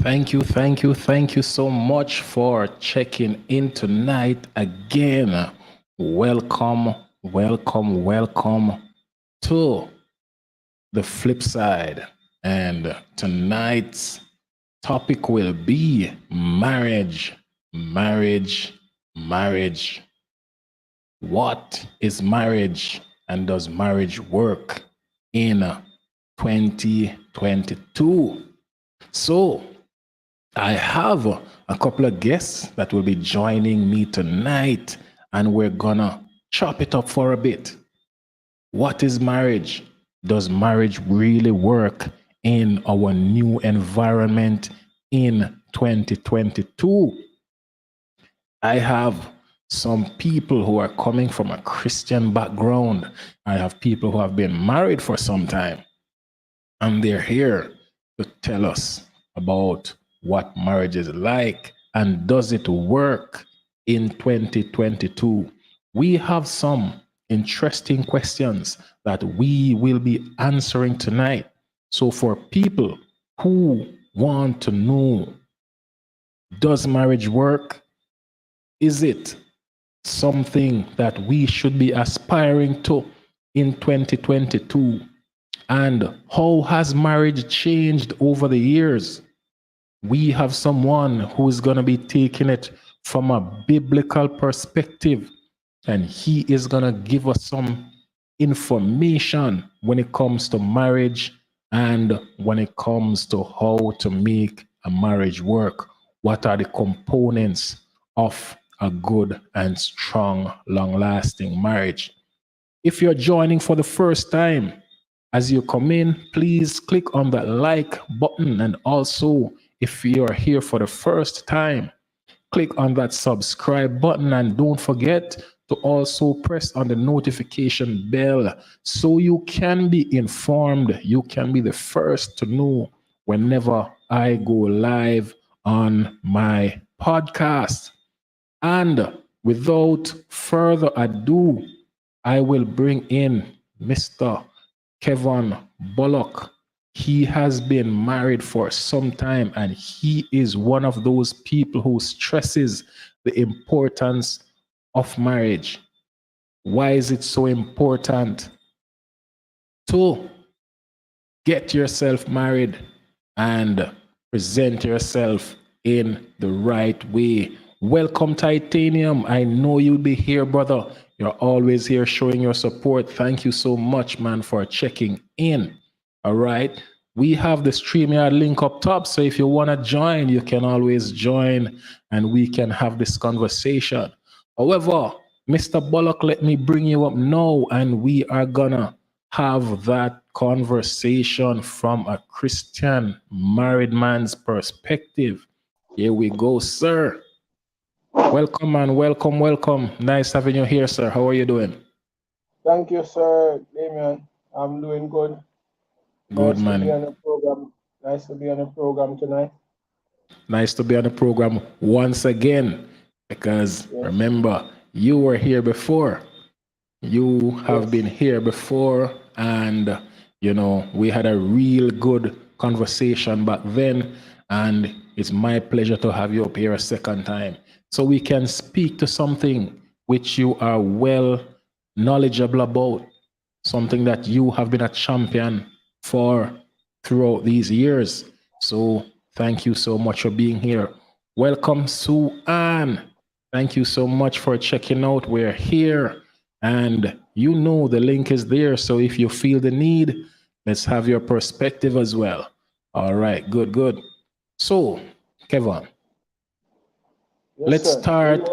Thank you so much for checking in tonight again. Welcome, welcome to the flip side. And tonight's topic will be marriage, marriage, marriage. What is marriage and does marriage work in 2022? So, I have a couple of guests that will be joining me tonight, and we're gonna chop it up for a bit. What is marriage? Does marriage really work in our new environment in 2022? I have some people who are coming from a Christian background. I have people who have been married for some time, and they're here to tell us about what marriage is like and does it work in 2022. We have some interesting questions that we will be answering tonight. So, for people who want to know, does marriage work? Is it something that we should be aspiring to in 2022? And how has marriage changed over the years? We have someone who is going to be taking it from a biblical perspective, and he is going to give us some information when it comes to marriage and when it comes to how to make a marriage work. What are the components of a good and strong, long lasting marriage? If you're joining for the first time, as you come in, please click on that like button. And also, if you're here for the first time, click on that subscribe button. And don't forget to also press on the notification bell so you can be informed. You can be the first to know whenever I go live on my podcast. And without further ado, I will bring in Mr. Kevin Bullock. He has been married for some time, and he is one of those people who stresses the importance of marriage. Why is it so important to get yourself married and present yourself in the right way? Welcome, Titanium. I know you'll be here, brother. You're always here showing your support. Thank you so much, man, for checking in. All right. We have the StreamYard link up top. So if you want to join, you can always join and we can have this conversation. However, Mr. Bullock, let me bring you up now, and we are gonna have that conversation from a Christian married man's perspective. Here we go, sir. Welcome, man. Welcome. Nice having you here, sir. How are you doing? Thank you, sir, Damien. I'm doing good. Good, Nice to be man. on the program. Nice to be on the program tonight. Nice to be on the program once again. Because Yes, remember, you were here before. You have been yes, here before, and we had a real good conversation back then. And it's my pleasure to have you up here a second time so we can speak to something which you are well knowledgeable about, something that you have been a champion for throughout these years. So thank you so much for being here. Welcome, Sue Ann. Thank you so much for checking out. We're here, and the link is there. So if you feel the need, let's have your perspective as well. All right, good. So, Kevin, yes, let's sir. start.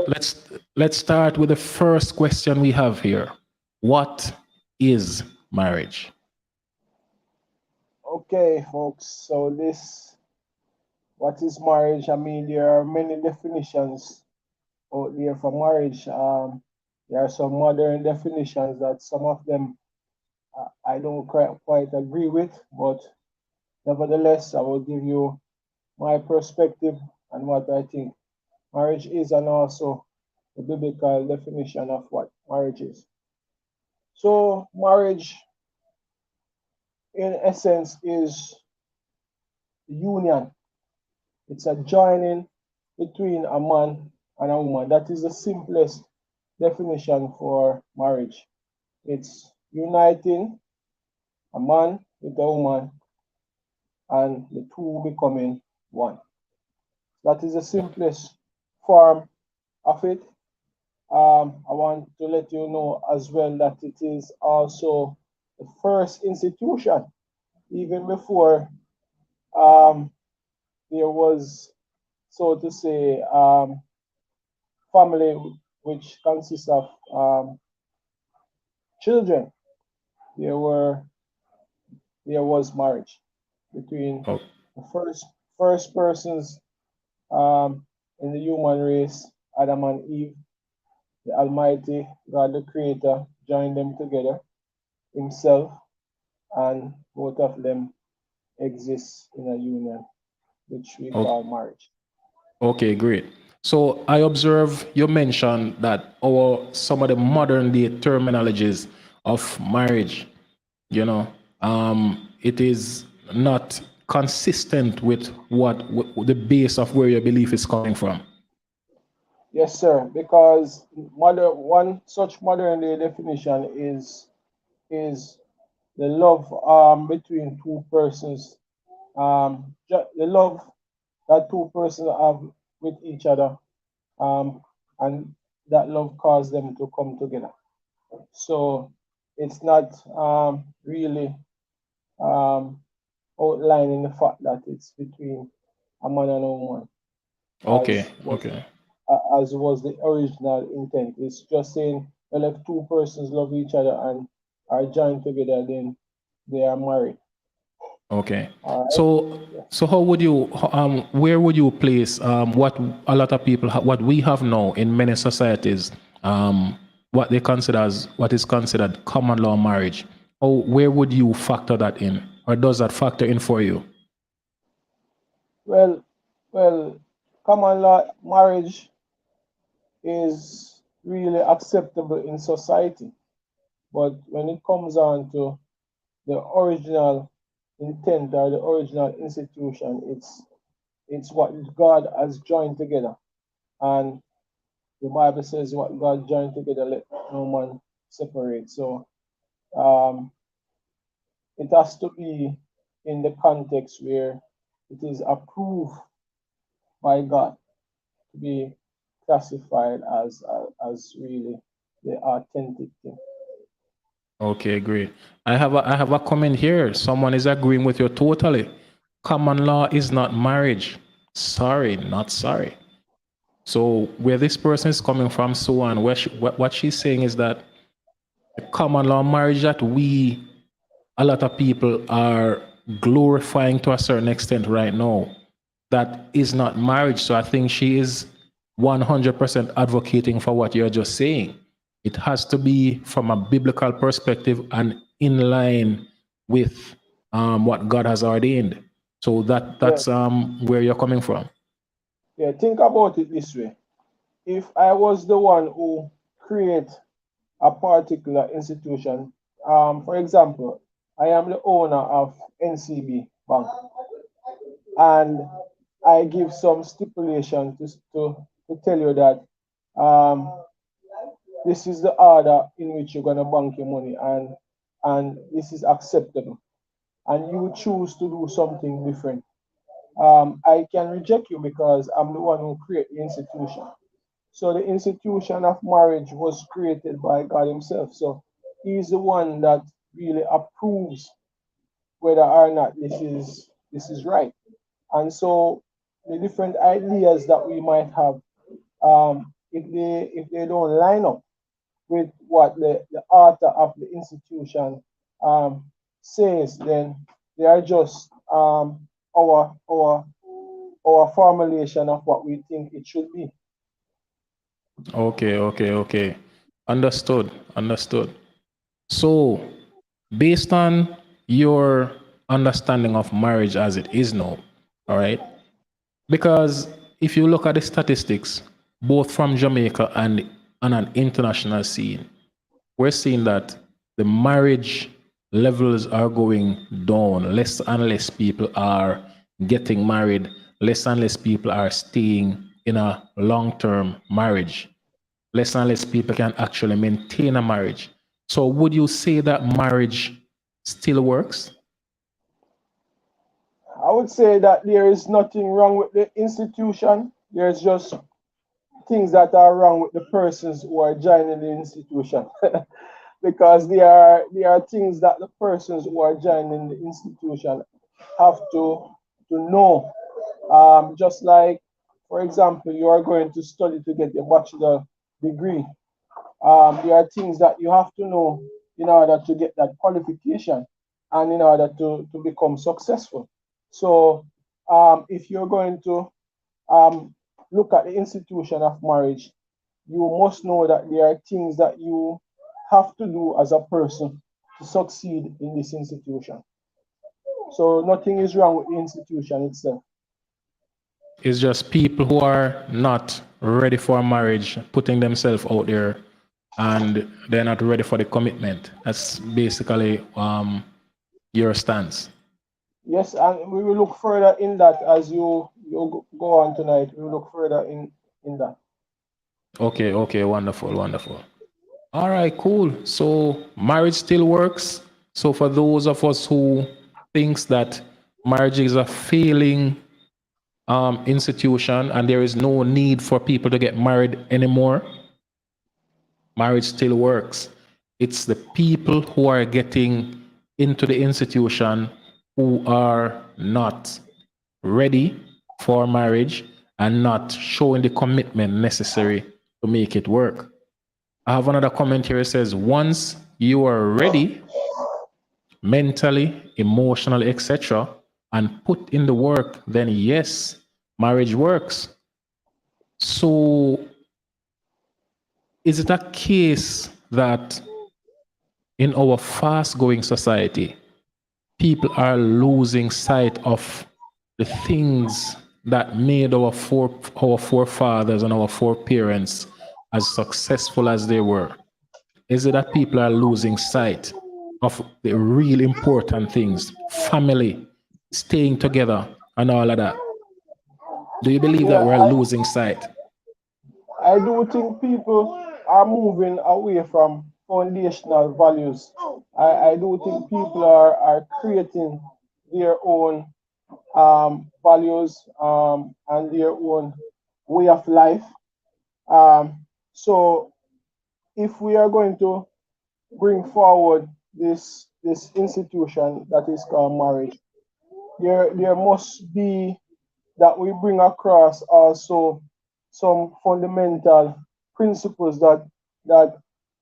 Let's start with the first question we have here. What is marriage? Okay, folks. So what is marriage? I mean, there are many definitions out there for marriage. There are some modern definitions that some of them I don't quite agree with, but nevertheless, I will give you my perspective and what I think marriage is, and also the biblical definition of what marriage is. So, marriage, in essence, is union. It's a joining between a man and a woman. That is the simplest definition for marriage. It's uniting a man with a woman and the two becoming one. That is the simplest form of it. I want to let you know as well that it is also the first institution, even before there was, so to say, family which consists of children. There was marriage between Oh, the first persons in the human race, Adam and Eve. The Almighty God, the Creator, joined them together Himself, and both of them exist in a union, which we oh, call marriage. okay, great. So I observe you mentioned that some of the modern day terminologies of marriage, you know, it is not consistent with the base of where your belief is coming from. Yes, sir. Because one such modern day definition is the love between two persons, the love that two persons have with each other, and that love caused them to come together. So it's not really outlining the fact that it's between a man and a woman, Okay, as was okay. as was the original intent. It's just saying, well, if two persons love each other and are joined together, then they are married. Okay. All right. So how would you where would you place what a lot of people what we have now in many societies what they consider as what is considered common law marriage? Or where would you factor that in, or does that factor in for you? Well, well, common law marriage is really acceptable in society, but when it comes on to the original intent or the original institution, it's what God has joined together, and the Bible says, "What God joined together, let no man separate." So um, it has to be in the context where it is approved by God to be classified as really the authentic thing. Okay, great. I have a comment here. Someone is agreeing with you totally. Common law is not marriage. Sorry, not sorry. So where this person is coming from, so on, what she's saying is that the common law marriage that a lot of people are glorifying to a certain extent right now, that is not marriage. So I think she is 100% advocating for what you're just saying. It has to be from a biblical perspective and in line with what God has ordained. So Yeah, that's where you're coming from. yeah. Think about it this way: if I was the one who create a particular institution, for example, I am the owner of NCB Bank, and I give some stipulation to tell you that um, this is the order in which you're gonna bank your money, and this is acceptable, and you choose to do something different. I can reject you because I'm the one who create the institution. So the institution of marriage was created by God Himself. So He's the one that really approves whether or not this is right. And so the different ideas that we might have, if they don't line up with what the author of the institution says, then they are just our our our formulation of what we think it should be. Okay, okay, okay. Understood, understood. So, based on your understanding of marriage as it is now, all right, because if you look at the statistics, both from Jamaica and on an international scene, we're seeing that the marriage levels are going down. Less and less people are getting married, less and less people are staying in a long-term marriage. Less and less people can actually maintain a marriage. So would you say that marriage still works? I would say that there is nothing wrong with the institution. There's just things that are wrong with the persons who are joining the institution. Because there are things that the persons who are joining the institution have to know. Just like, for example, you are going to study to get a bachelor degree. There are things that you have to know in order to get that qualification and in order to become successful. So, if you're going to um, look at the institution of marriage, you must know that there are things that you have to do as a person to succeed in this institution. So, nothing is wrong with the institution itself. It's just people who are not ready for marriage, putting themselves out there, and they're not ready for the commitment. That's basically your stance. Yes, and we will look further in that as you go on tonight. We will look further in that. Okay, okay, wonderful, wonderful. All right, cool. So marriage still works. So for those of us who thinks that marriage is a failing institution and there is no need for people to get married anymore, marriage still works. It's the people who are getting into the institution who are not ready for marriage and not showing the commitment necessary to make it work. I have another comment here. It says, once you are ready, mentally, emotionally, etc., and put in the work, then yes, marriage works. So, is it a case that in our fast going society, people are losing sight of the things that made our forefathers and our foreparents as successful as they were? Is it that people are losing sight of the real important things, family, staying together, and all of that? Do you believe that Yeah, we're losing sight? I do think people are moving away from foundational values. I do think people are creating their own values and their own way of life. So if we are going to bring forward this institution that is called marriage, there must be that we bring across also some fundamental principles that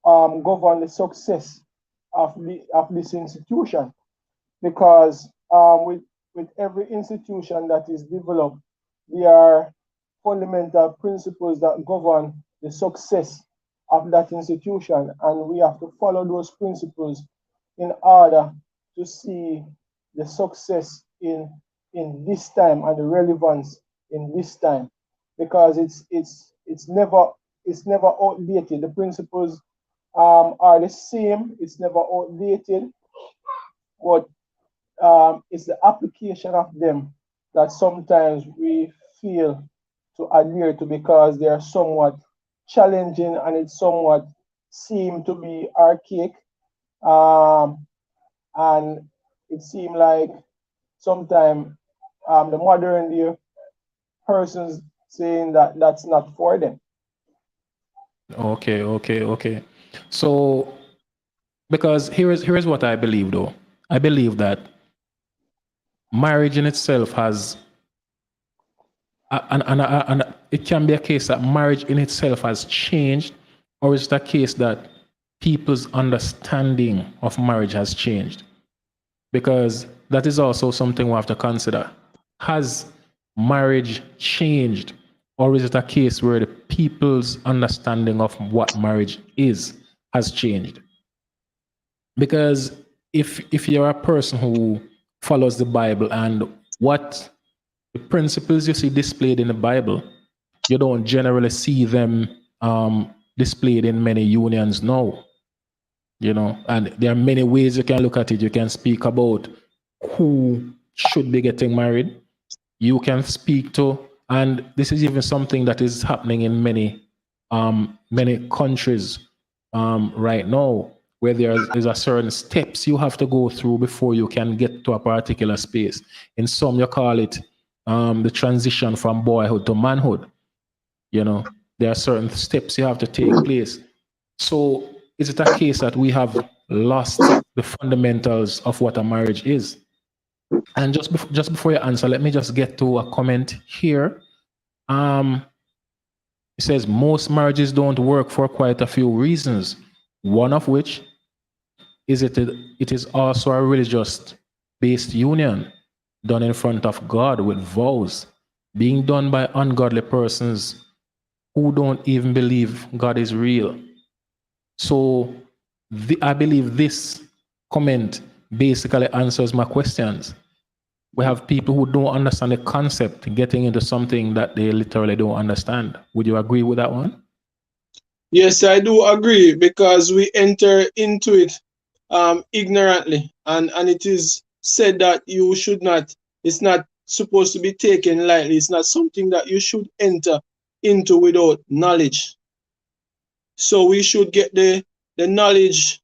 govern the success of this institution. Because with every institution that is developed, there are fundamental principles that govern the success of that institution, and we have to follow those principles in order to see the success in this time and the relevance in this time, because it's never outdated. The principles are the same. It's never outdated, but it's the application of them that sometimes we feel to adhere to, because they are somewhat challenging and it somewhat seem to be archaic, um, and it seemed like sometimes the modern day persons saying that that's not for them. Okay, okay, okay. So, because here is what I believe though. I believe that marriage in itself has, and it can be a case that marriage in itself has changed, or is it a case that people's understanding of marriage has changed? Because that is also something we have to consider. Has marriage changed, or is it a case where the people's understanding of what marriage is has changed? Because if you're a person who follows the Bible and what the principles you see displayed in the Bible, you don't generally see them displayed in many unions now. You know, and there are many ways you can look at it. You can speak about who should be getting married. you can speak to, and this is even something that is happening in many countries right now, where there's a certain steps you have to go through before you can get to a particular space. In some, you call it the transition from boyhood to manhood. You know, there are certain steps you have to take place. So is it a case that we have lost the fundamentals of what a marriage is? And just before you answer, let me just get to a comment here. It says most marriages don't work for quite a few reasons. One of which is it is also a religious based union done in front of God with vows being done by ungodly persons who don't even believe God is real. So I believe this comment basically answers my questions. We have people who don't understand the concept getting into something that they literally don't understand. Would you agree with that one? Yes, I do agree, because we enter into it ignorantly, and it is said that you should not, it's not supposed to be taken lightly. It's not something that you should enter into without knowledge. So we should get the knowledge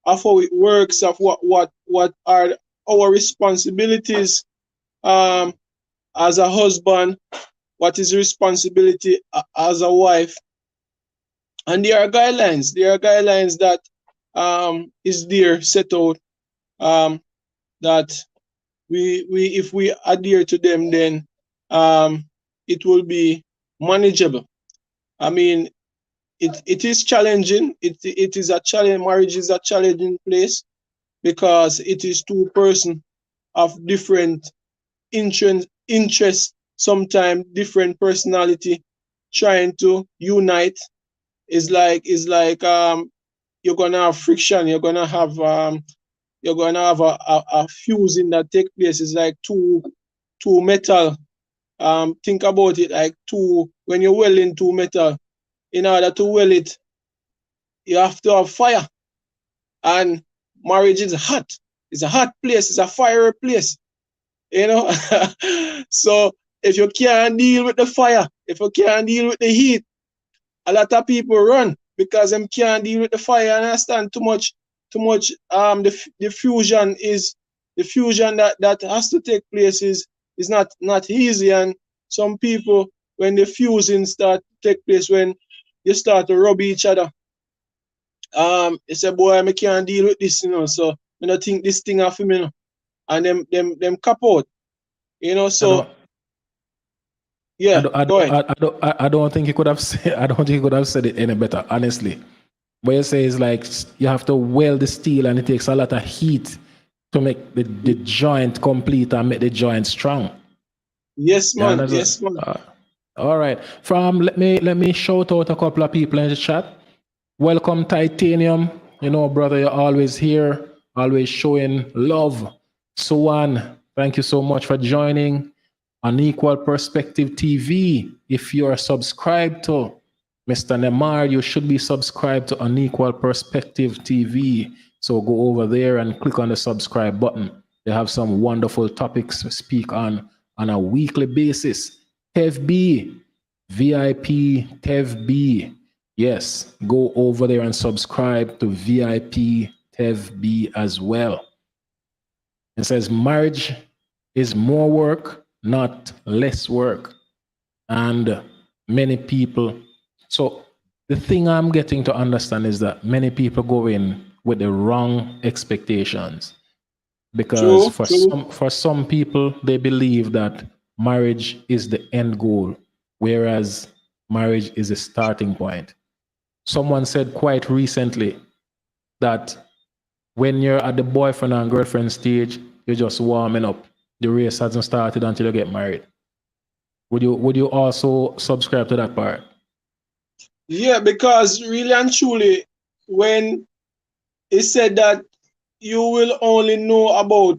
of how it works, of what are our responsibilities as a husband, what is responsibility as a wife. And there are guidelines. There are guidelines that is there set out, that we if we adhere to them, then it will be manageable. I mean, it is challenging. It is a challenge. Marriage is a challenging place, because it is two persons of different interests, sometimes different personality, trying to unite. Is like you're gonna have friction. You're gonna have a fusing that take place. It's like two metal. Think about it like when you're welding two metal. In order to weld it, you have to have fire. And marriage is hot. It's a hot place. It's a fiery place. You know. So if you can't deal with the fire, if you can't deal with the heat, a lot of people run, because them can't deal with the fire. And understand too much. The fusion that has to take place is not easy. And some people, when the fusing start to take place, when you start to rub each other, they say, boy, I can't deal with this, so I don't think this thing off me, and them cap out, so yeah, go ahead. I don't think you could have said. I don't think you could have said it any better, honestly. What you say is like you have to weld the steel, and it takes a lot of heat to make the joint complete and make the joint strong. Yes, man. Yes, man. All right. Let me shout out a couple of people in the chat. Welcome, Titanium. Brother, you're always here, always showing love. Suwan, thank you so much for joining. Unequal Perspective TV. If you are subscribed to Mr. Neymar, you should be subscribed to Unequal Perspective TV. So go over there and click on the subscribe button. They have some wonderful topics to speak on a weekly basis. Tev B, VIP Tev B. Yes, go over there and subscribe to VIP Tev B as well. It says marriage is more work, not less work. And many people, so the thing I'm getting to understand is that many people go in with the wrong expectations. Because for some people, they believe that marriage is the end goal, whereas marriage is a starting point. Someone said quite recently that when you're at the boyfriend and girlfriend stage, you're just warming up. The race hasn't started until you get married. Would you also subscribe to that part? Yeah, because really and truly, when it said that you will only know about,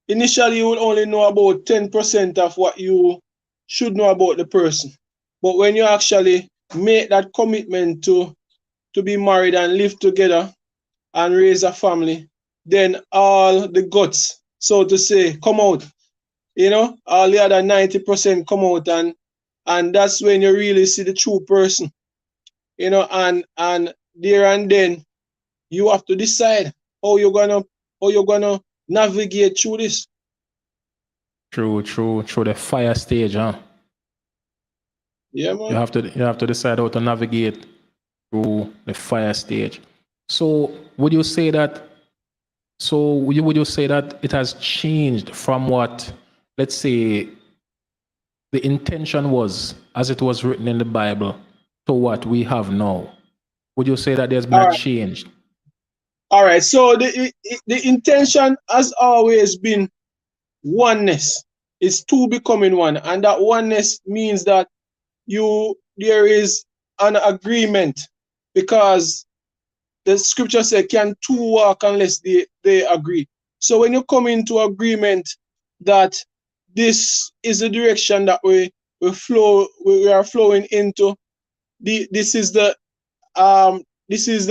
initially you will only know about 10% of what you should know about the person. But when you actually make that commitment to be married and live together and raise a family, then all the guts, so to say, come out. you know, all the other 90% come out, and that's when you really see the true person, you know, and there and then you have to decide how you're gonna navigate through this. Through the fire stage, huh? Yeah, You man. have to decide how to navigate through the fire stage. So would you say that would you say that it has changed from what, let's say, the intention was as it was written in the Bible to what we have now? Would you say that there's been All a right. change? All right. So the intention has always been oneness. It's two becoming one, and that oneness means that there is an agreement, because the scripture says, can two walk unless they agree? So when you come into agreement that this is the direction that we are flowing into, this is the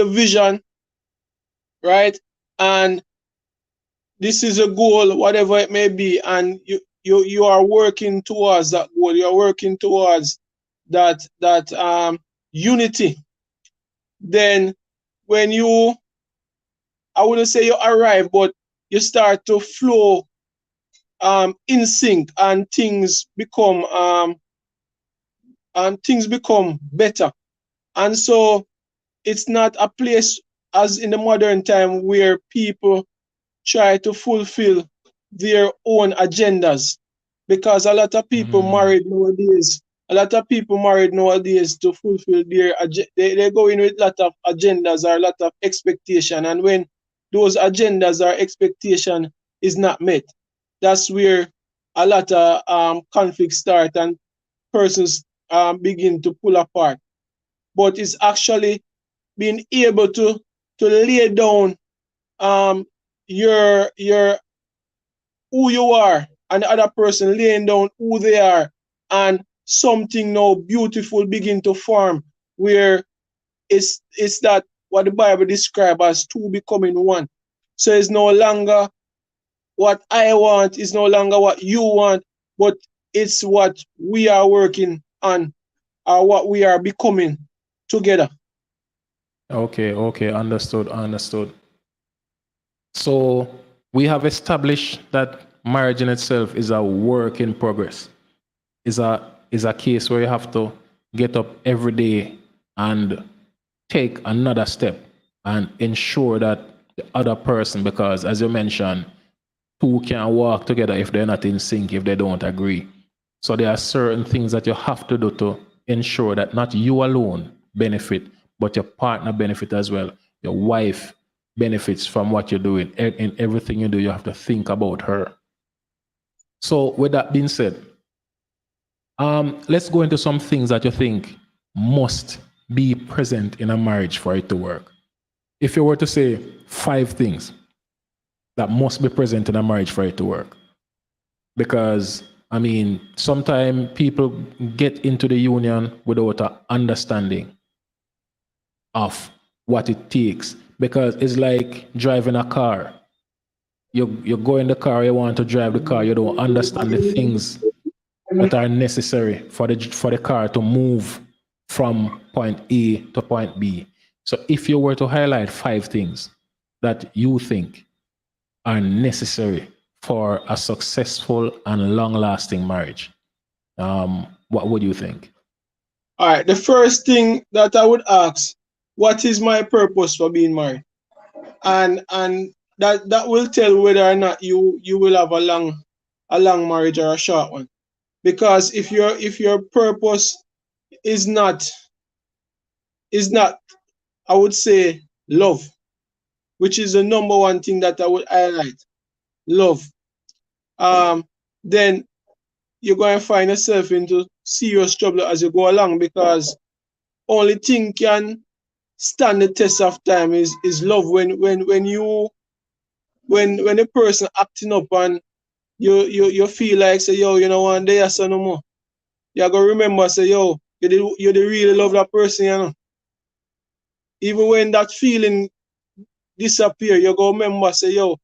vision, right? And this is a goal, whatever it may be, and you are working towards that goal. You are working towards that unity. Then when you, I wouldn't say you arrive, but you start to flow in sync, and things become better. And so it's not a place as in the modern time where people try to fulfill their own agendas, because a lot of people Mm, married nowadays. A lot of people married nowadays to fulfill they go in with a lot of agendas or a lot of expectation, and when those agendas or expectation is not met, that's where a lot of conflicts start and persons begin to pull apart. But it's actually being able to lay down um your who you are, and the other person laying down who they are, and something now beautiful begin to form, where it's that what the Bible describes as two becoming one. So it's no longer what I want, it's no longer what you want, but it's what we are working on, or what we are becoming together. okay, understood. So we have established that marriage in itself is a work in progress. Is a case where you have to get up every day and take another step and ensure that the other person, because as you mentioned, two can walk together if they're not in sync, if they don't agree. So there are certain things that you have to do to ensure that not you alone benefit, but your partner benefit as well. Your wife benefits from what you're doing. In everything you do, you have to think about her. So with that being said, let's go into some things that you think must be present in a marriage for it to work. If you were to say 5 things that must be present in a marriage for it to work, because I mean, sometimes people get into the union without an understanding of what it takes. Because it's like driving a car. You go in the car, you want to drive the car, you don't understand the things that are necessary for the car to move from point A to point B. So if you were to highlight 5 things that you think are necessary for a successful and long-lasting marriage, what would you think? All right, the first thing that I would ask, what is my purpose for being married? And that will tell whether or not you will have a long marriage or a short one. Because if your purpose is not, I would say, love, which is the number one thing that I would highlight, love, um then you're going to find yourself into serious trouble as you go along, because only thing can stand the test of time is love. When a person acting up, and you feel like, say, yo, you know, one day or so no more, you gotta remember, say, yo, you really love that person, you know. Even when that feeling disappear, you go remember, say, yo,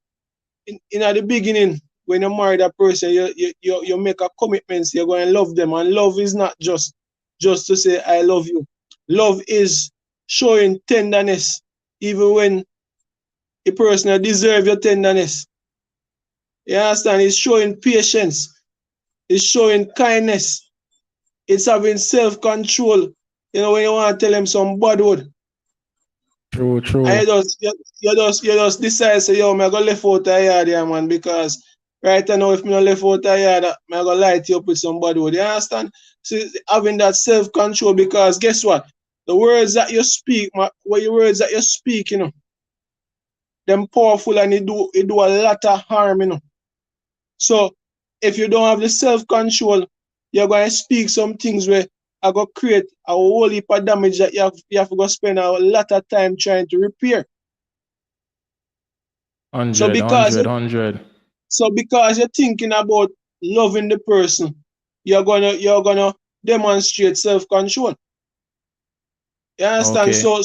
in at the beginning, when you marry that person, you make a commitment, you're going to love them. And love is not just to say, I love you. Love is showing tenderness, even when the person deserves your tenderness. You understand? It's showing patience. It's showing kindness. It's having self-control. You know, when you want to tell them some bad word, True, true. and you just decide, say, yo, I'm going to left out the yard here, man, because right now, if I not left out the yard, I'm going to light you up with some bad word. You understand? So having that self-control, because guess what? The words that you speak, your words that you speak, you know, them powerful, and it do a lot of harm, you know. So if you don't have the self-control, you're going to speak some things where are going to create a whole heap of damage that you have to go spend a lot of time trying to repair. 100, 100. So because you're thinking about loving the person, you're gonna demonstrate self-control. You understand? Okay.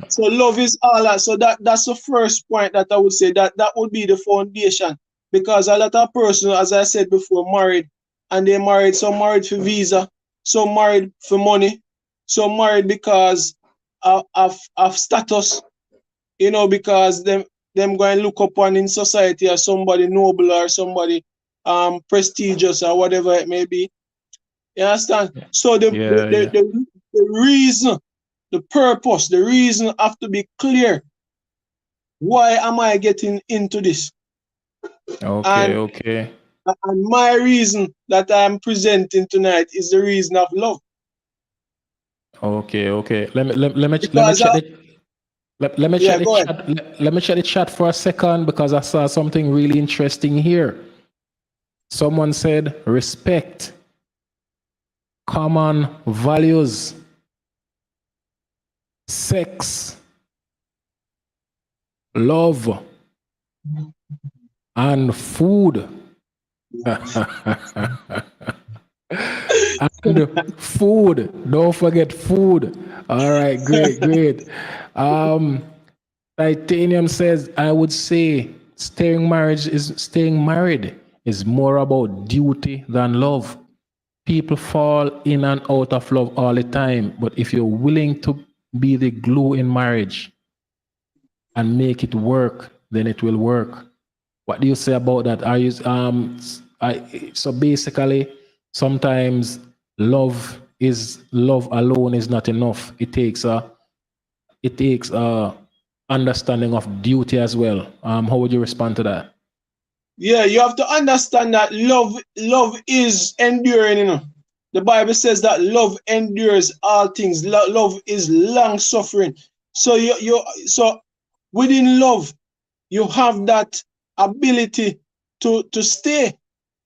So love is all that. So that's the first point that I would say, that would be the foundation. Because a lot of persons, as I said before, married, and they married, some married for visa, some married for money, some married because of status, you know, because them going to look upon in society as somebody noble or somebody prestigious or whatever it may be. You understand? So the reason, the purpose, the reason have to be clear. Why am I getting into this? Okay. And my reason that I'm presenting tonight is the reason of love. Okay. Let me check Go chat. Let me check the chat for a second, because I saw something really interesting here. Someone said respect, common values, sex, love, and food. And food. Don't forget food. All right, great. Titanium says, I would say staying married is more about duty than love. People fall in and out of love all the time, but if you're willing to be the glue in marriage and make it work, then it will work. What do you say about that? Are you so basically sometimes love alone is not enough. It takes a understanding of duty as well. How would you respond to that? Yeah, you have to understand that love is enduring, you know. The Bible says that love endures all things. Love is long suffering. So so within love, you have that ability to stay.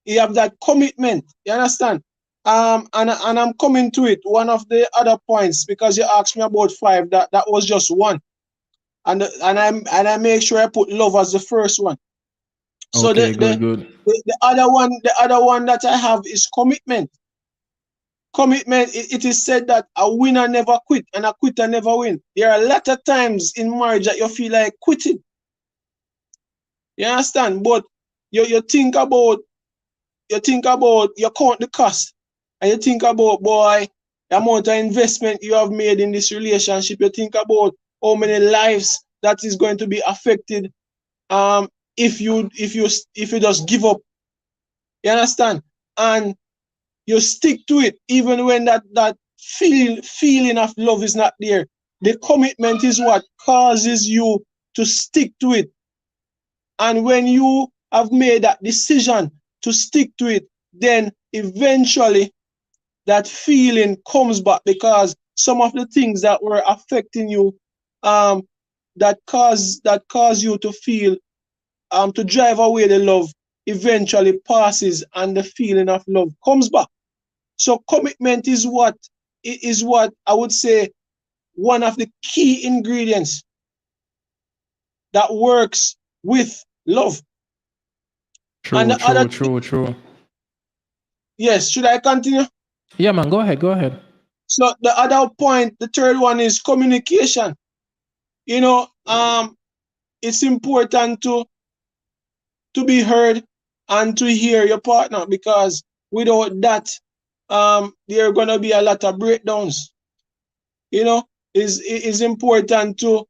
You have that commitment. You understand? And I'm coming to it. One of the other points, because you asked me about 5, that was just one. And I make sure I put love as the first one. So Okay, the good. other one that I have is commitment. Commitment, it is said that a winner never quit and a quitter never win. There are a lot of times in marriage that you feel like quitting. You understand? But you think about, you count the cost, and you think about, boy, the amount of investment you have made in this relationship. You think about how many lives that is going to be affected if you just give up. You understand? And you stick to it even when that feeling of love is not there. The commitment is what causes you to stick to it. And when you have made that decision to stick to it, then eventually that feeling comes back, because some of the things that were affecting you, that cause you to feel, to drive away the love, eventually passes and the feeling of love comes back. So commitment is what I would say one of the key ingredients that works with love. And the other, True. yes, should I continue? Yeah, man, go ahead. So the other point, the third one, is communication. You know, it's important to be heard and to hear your partner, because without that, there are gonna be a lot of breakdowns. You know, is important to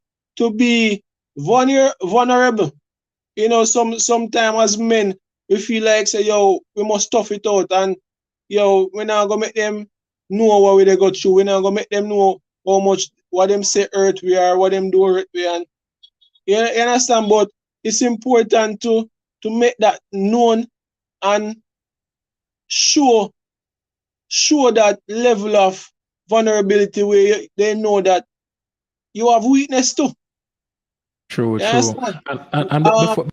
be vulnerable. You know, sometimes as men we feel like say, yo, we must tough it out, and yo, we're not gonna make them know what we they go through. We're not gonna make them know how much what them say hurt we are, what them do hurt we, and you understand. But it's important to make that known and show that level of vulnerability where they know that you have weakness too. True, You true. understand? And Um,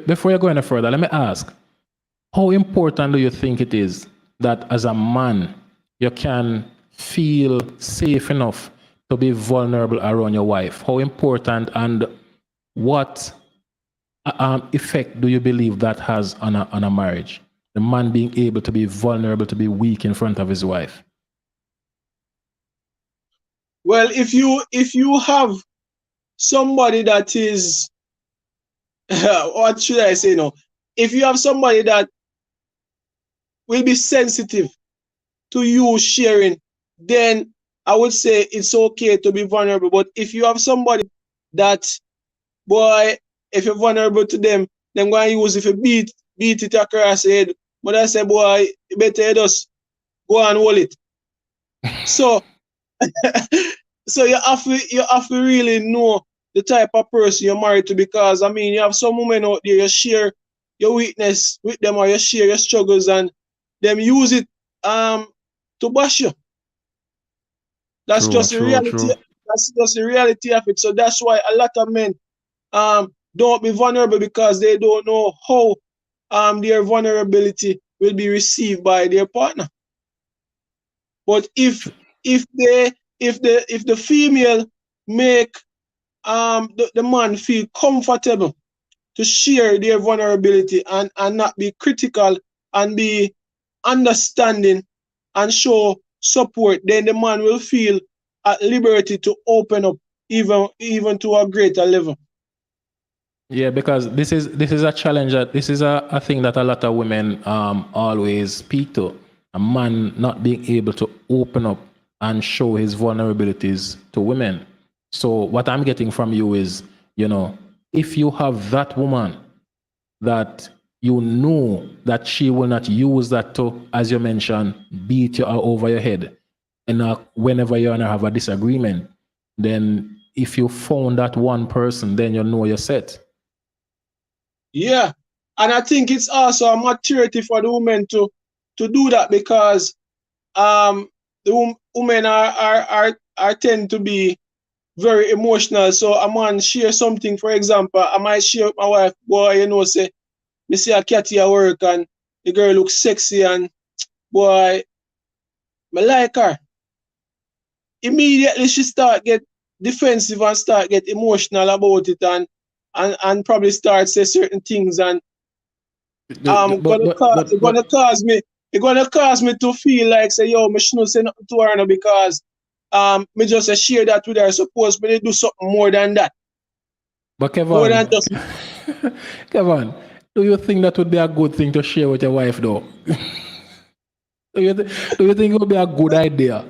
before you go any further, let me ask, how important do you think it is that as a man, you can feel safe enough to be vulnerable around your wife? How important and what effect do you believe that has on a marriage? The man being able to be vulnerable, to be weak in front of his wife. well, if you have somebody that is what should I say now? If you have somebody that will be sensitive to you sharing, then I would say it's okay to be vulnerable. But if you have somebody that, boy, if you're vulnerable to them, then go and use if you beat it across the head. But I say, boy, you better just go and hold it. So so you have to really know the type of person you're married to, because I mean you have some women out there, you share your weakness with them or you share your struggles and them use it to bash you. That's True, just the true, reality. true. That's just the reality of it. So that's why a lot of men don't be vulnerable, because they don't know how their vulnerability will be received by their partner. But if they if the female make the man feel comfortable to share their vulnerability and not be critical and be understanding and show support, then the man will feel at liberty to open up even to a greater level. Yeah, because this is a challenge that this is a thing that a lot of women always speak to. A man not being able to open up and show his vulnerabilities to women. So what I'm getting from you is, if you have that woman that you know that she will not use that to, as you mentioned, beat you over your head, and whenever you and her have a disagreement, then if you found that one person, then you know you're set. Yeah. And I think it's also a maturity for the women to do that, because the women are tend to be very emotional. So a man share something, for example, I might share with my wife, boy, say, me see a cat at work and the girl looks sexy and boy, me like her. Immediately she start get defensive and start get emotional about it, and probably start say certain things, and But gonna cause me to feel like say, yo, me shouldn't say nothing to her now, because me just share that with her. Suppose me they do something more than that. More than Kevin, just Kevin, do you think that would be a good thing to share with your wife, though? Do you think it would be a good idea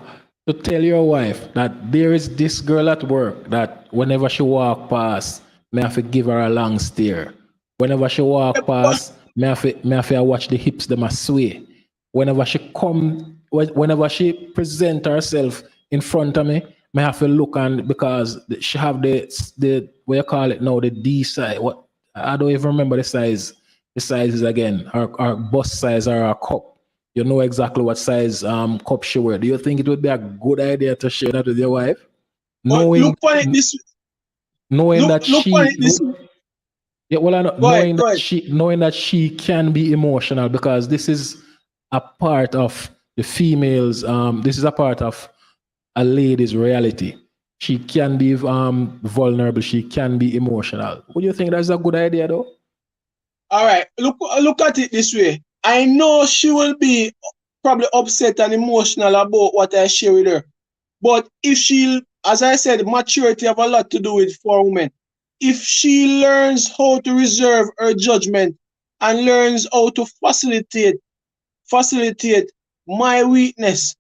to tell your wife that there is this girl at work that whenever she walk past, me have to give her a long stare. Whenever she walk past, me have to watch the hips them a sway. Whenever she present herself in front of me, me have to look, and because she have the what you call it now, the D size. What, I don't even remember the size. The sizes again, her bust size or her cup. You know exactly what size cup she wear. Do you think it would be a good idea to share that with your wife, but knowing look on it this knowing that look on it she this yeah, well, I know, go ahead, knowing go that ahead. she can be emotional, because this is a part of the females. This is a part of a lady's reality. She can be vulnerable. She can be emotional. Would you think that's a good idea, though? All right, look at it this way. I know she will be probably upset and emotional about what I share with her. But if she, as I said, maturity have a lot to do with for women. If she learns how to reserve her judgment and learns how to facilitate my weakness,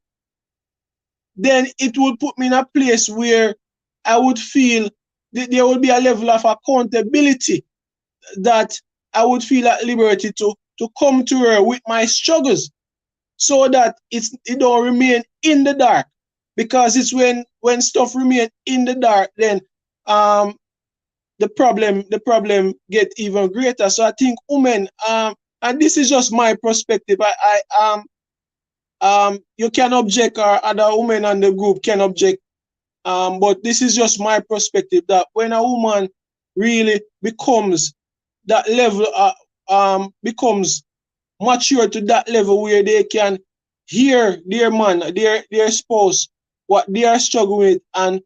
then it would put me in a place where I would feel there would be a level of accountability that I would feel at liberty to come to her with my struggles so that it don't remain in the dark. Because it's when stuff remain in the dark, then the problem get even greater. So I think women, and this is just my perspective. You can object, or other women on the group can object. But this is just my perspective, that when a woman really becomes that level, becomes mature to that level where they can hear their man, their spouse, what they are struggling with, and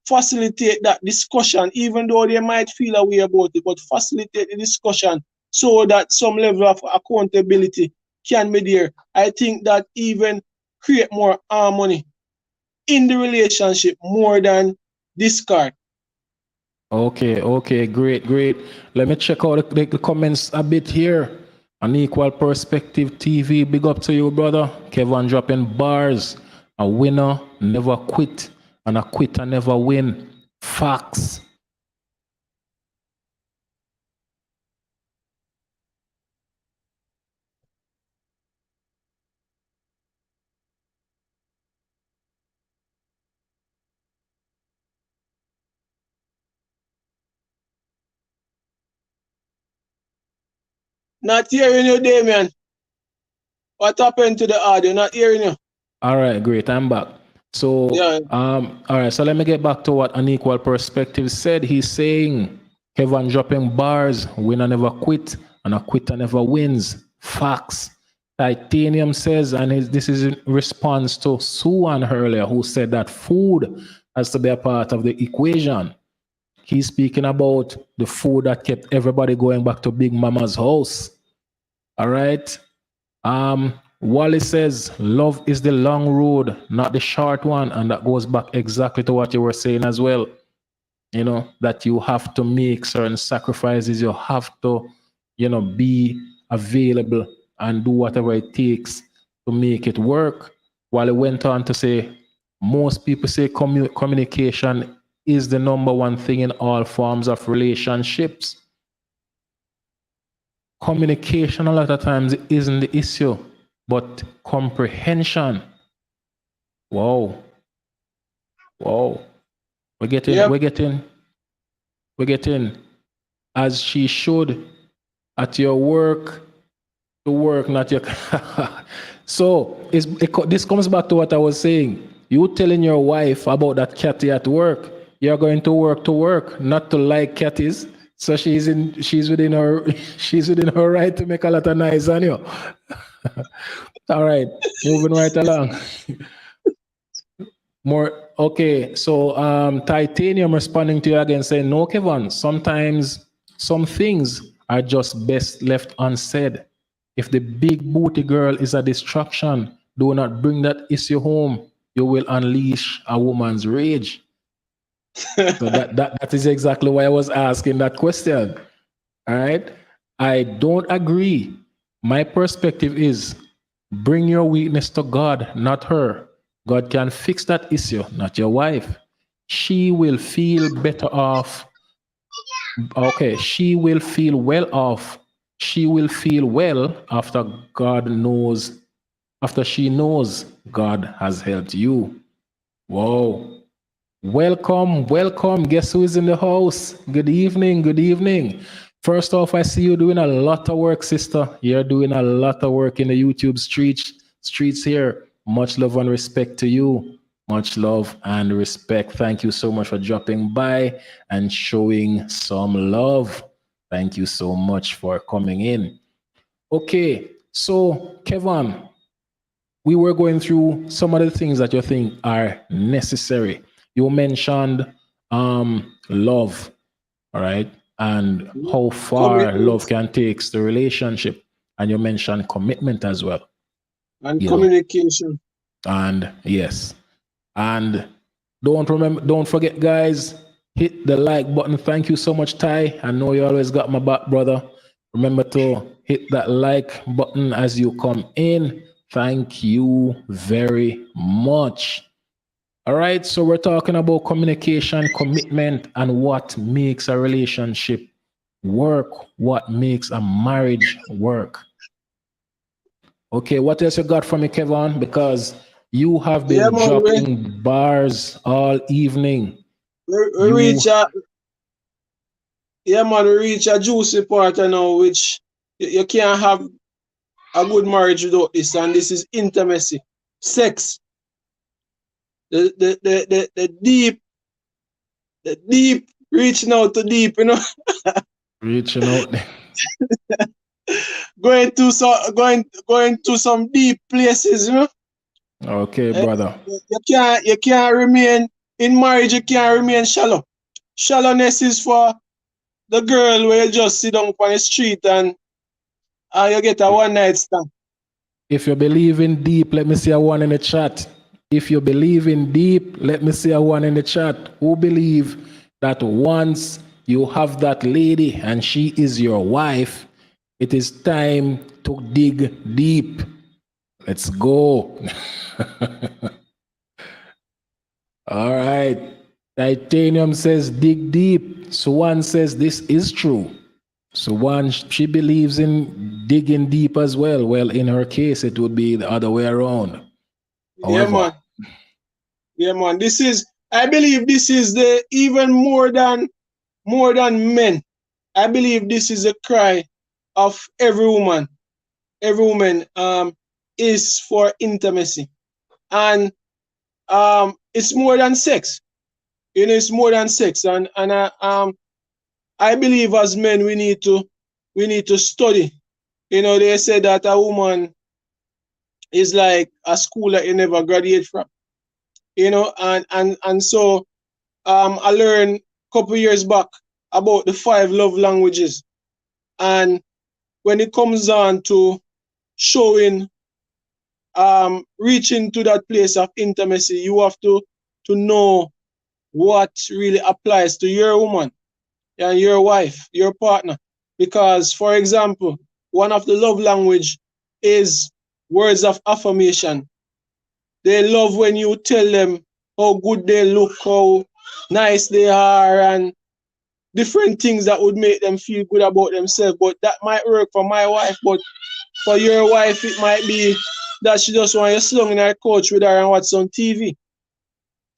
facilitate that discussion, even though they might feel a way about it, but facilitate the discussion so that some level of accountability can be there. I think that even create more harmony in the relationship more than discard. Okay, great. Let me check out the comments a bit here. An Equal Perspective TV, big up to you, brother. Kevin dropping bars. A winner never quit, and a quitter never win. Facts. Not hearing you, Damien. What happened to the audio? Not hearing you. All right, great. I'm back. So, Yeah. all right. So let me get back to what An Equal Perspective said. He's saying Kevin dropping bars. Winner never quit, and a quitter never wins. Facts. Titanium says, and this is in response to Suan earlier, who said that food has to be a part of the equation. He's speaking about the food that kept everybody going back to Big Mama's house. All right. Wally says, love is the long road, not the short one. And that goes back exactly to what you were saying as well. You know, that you have to make certain sacrifices. You have to, be available and do whatever it takes to make it work. Wally went on to say, most people say communication is the number one thing in all forms of relationships. Communication a lot of times isn't the issue, but comprehension. Wow. We're getting as she should at your work, to work, not your. So this comes back to what I was saying. You telling your wife about that catty at work. You're going to work, not to like catties. So she's within her right to make a lot of noise on you. All right, moving right along. More okay. So Titanium responding to you again, saying, no, Kevin, sometimes some things are just best left unsaid. If the big booty girl is a distraction, do not bring that issue home. You will unleash a woman's rage. So that is exactly why I was asking that question. All right. I don't agree. My perspective is bring your weakness to God, not her. God can fix that issue, not your wife. She will feel better off. Okay, she will feel well off. She will feel well after she knows God has helped you. Whoa. Welcome. Guess who is in the house? Good evening. First off, I see you doing a lot of work, sister. You're doing a lot of work in the YouTube streets here. Much love and respect to you. Much love and respect. Thank you so much for dropping by and showing some love. Thank you so much for coming in. Okay, so Kevin, we were going through some of the things that you think are necessary. You mentioned love, all right, and how far love can take the relationship. And you mentioned commitment as well. And communication. And yes. And don't forget, guys, hit the like button. Thank you so much, Ty. I know you always got my back, brother. Remember to hit that like button as you come in. Thank you very much. All right, so we're talking about communication, commitment, and what makes a relationship work, what makes a marriage work. Okay, what else you got for me, Kevin? Because you have Yeah, been man, dropping bars all evening. we You reach a yeah, man, we reach a juicy part now, which you can't have a good marriage without this, and this is intimacy, sex, the deep reaching out to deep, reaching out. going to some deep places. Okay, Eh, brother. you can't remain in marriage. You can't remain shallow. Shallowness is for the girl where you just sit down on the street and you get a one night stand. If you believe in deep, let me see a one in the chat. If you believe in deep, let me see a one in the chat. Who believe that once you have that lady and she is your wife, it is time to dig deep. Let's go. All right. Titanium says dig deep. Swan says this is true. Swan, she believes in digging deep as well. Well, in her case, it would be the other way around. Yeah, However, man. Yeah, man. I believe this is the even more than men. I believe this is a cry of every woman. Every woman is for intimacy, and it's more than sex. It's more than sex, and I believe as men we need to study. They say that a woman is like a school that you never graduate from. And so I learned a couple years back about the 5 love languages, and when it comes on to showing reaching to that place of intimacy, you have to know what really applies to your woman and your wife, your partner. Because, for example, one of the love language is words of affirmation. They love when you tell them how good they look, how nice they are, and different things that would make them feel good about themselves. But that might work for my wife, but for your wife, it might be that she just want you slung in her couch with her and watch some TV.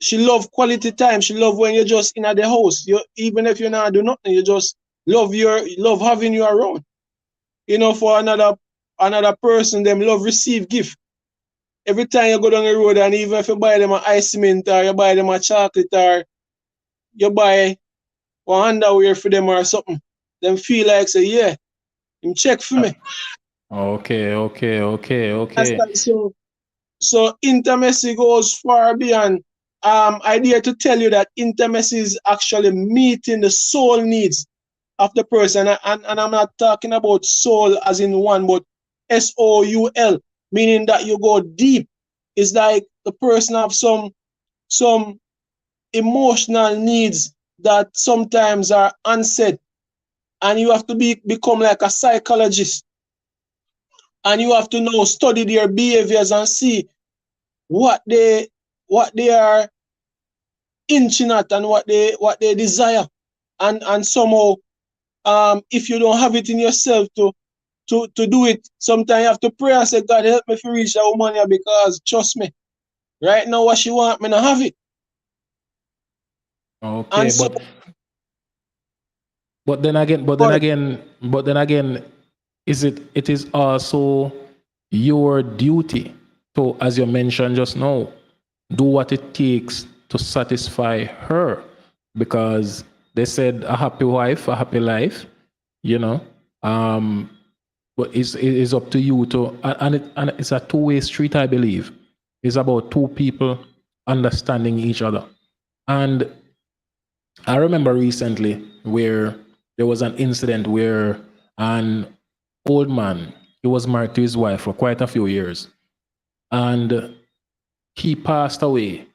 She love quality time. She love when you're just in at the house. Even if you're not doing nothing, you just love having you around. For another person, them love receive gift. Every time you go down the road, and even if you buy them an ice cement or you buy them a chocolate or you buy one underwear for them or something, them feel like say, yeah, him check for me. okay. So intimacy goes far beyond. I dare to tell you that intimacy is actually meeting the soul needs of the person, and I'm not talking about soul as in one, but SOUL, meaning that you go deep. It's like the person have some emotional needs that sometimes are unsaid, and you have to become like a psychologist, and you have to now study their behaviors and see what they are inching at and what they desire, and somehow if you don't have it in yourself to do it, sometimes you have to pray and say, God, help me to reach that woman here, because trust me, right now what she want me to have it. Okay, And so but then again, it is also your duty to, as you mentioned just now, do what it takes to satisfy her, because they said a happy wife, a happy life, you know. But it's up to you to, and it's a two-way street, I believe. It's about two people understanding each other. And I remember recently where there was an incident where an old man, he was married to his wife for quite a few years, and he passed away.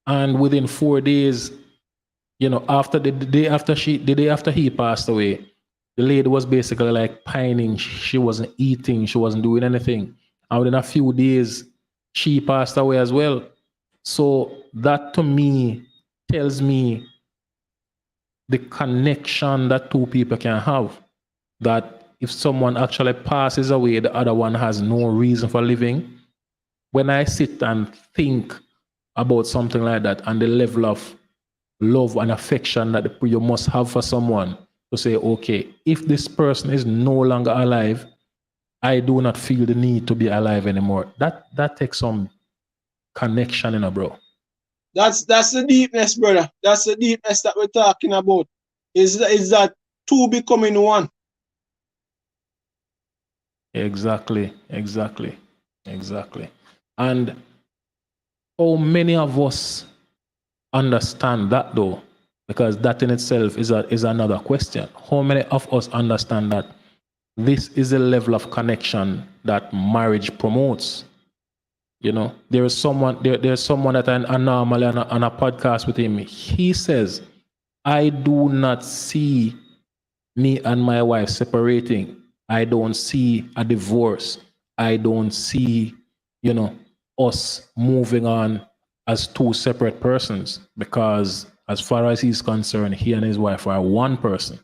And within 4 days, after the day after he passed away, The lady was basically like pining. She wasn't eating. She wasn't doing anything. And within a few days, she passed away as well. So that to me tells me the connection that two people can have. That if someone actually passes away, the other one has no reason for living. When I sit and think about something like that and the level of love and affection that you must have for someone to say, okay, if this person is no longer alive, I do not feel the need to be alive anymore. That takes some connection, bro. That's the deepness, brother. That's the deepness that we're talking about. Is that two becoming one? Exactly. And how many of us understand that though? Because that in itself is another question. How many of us understand that this is a level of connection that marriage promotes? There's someone that I normally on a podcast with him. He says, I do not see me and my wife separating. I don't see a divorce. I don't see, us moving on as two separate persons, because as far as he's concerned, he and his wife are one person.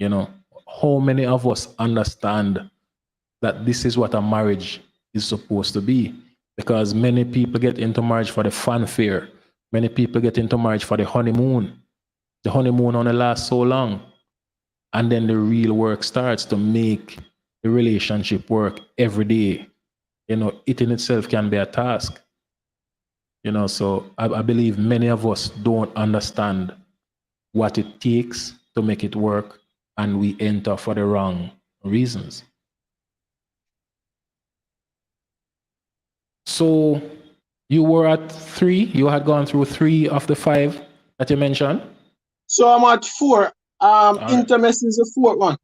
How many of us understand that this is what a marriage is supposed to be? Because many people get into marriage for the fanfare. Many people get into marriage for the honeymoon. The honeymoon only lasts so long. And then the real work starts to make the relationship work every day. It in itself can be a task. So I believe many of us don't understand what it takes to make it work, and we enter for the wrong reasons. So you were at 3, you had gone through 3 of the 5 that you mentioned? So I'm at 4. right. Intimacy is the 4th one.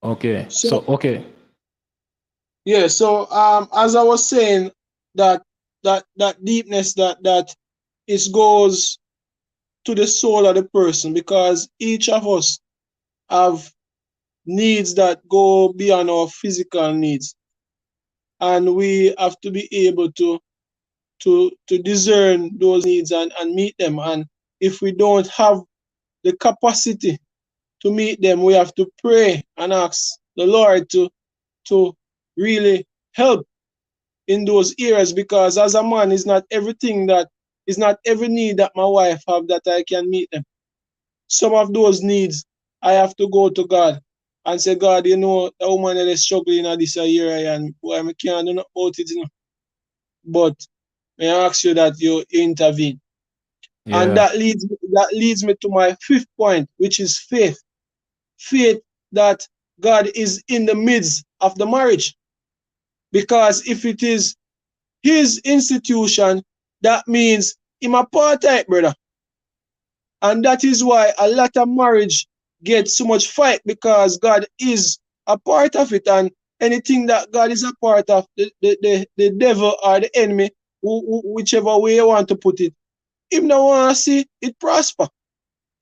Okay. So Okay. yeah, so as I was saying, that deepness that it goes to the soul of the person, because each of us have needs that go beyond our physical needs, and we have to be able to discern those needs and meet them. And if we don't have the capacity to meet them, we have to pray and ask the Lord to really help in those areas, because as a man, is not every need that my wife have that I can meet them. Some of those needs I have to go to God and say, God, the woman that is struggling at this area, and boy, I can't do nothing about it, But may I ask you that you intervene. Yeah. And that leads me to my 5th point, which is faith. Faith that God is in the midst of the marriage. Because if it is his institution, that means him a part of it, brother. And that is why a lot of marriage gets so much fight, because God is a part of it. And anything that God is a part of, the devil or the enemy, whichever way you want to put it, him no want to see it prosper.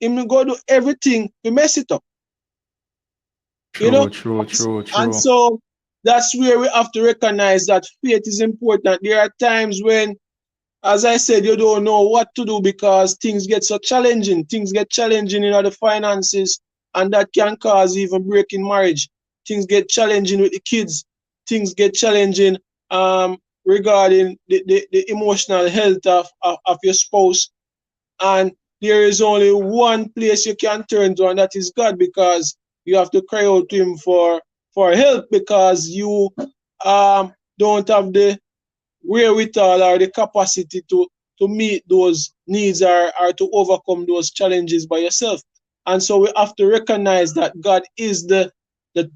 Him go do everything to mess it up. True. And so that's where we have to recognize that faith is important. There are times when, as I said, you don't know what to do because things get so challenging. Things get challenging in the finances, and that can cause even break in marriage. Things get challenging with the kids. Things get challenging regarding the emotional health of your spouse. And there is only one place you can turn to, and that is God, because you have to cry out to him for help, because you don't have the wherewithal or the capacity to meet those needs or to overcome those challenges by yourself. And so we have to recognize that God is the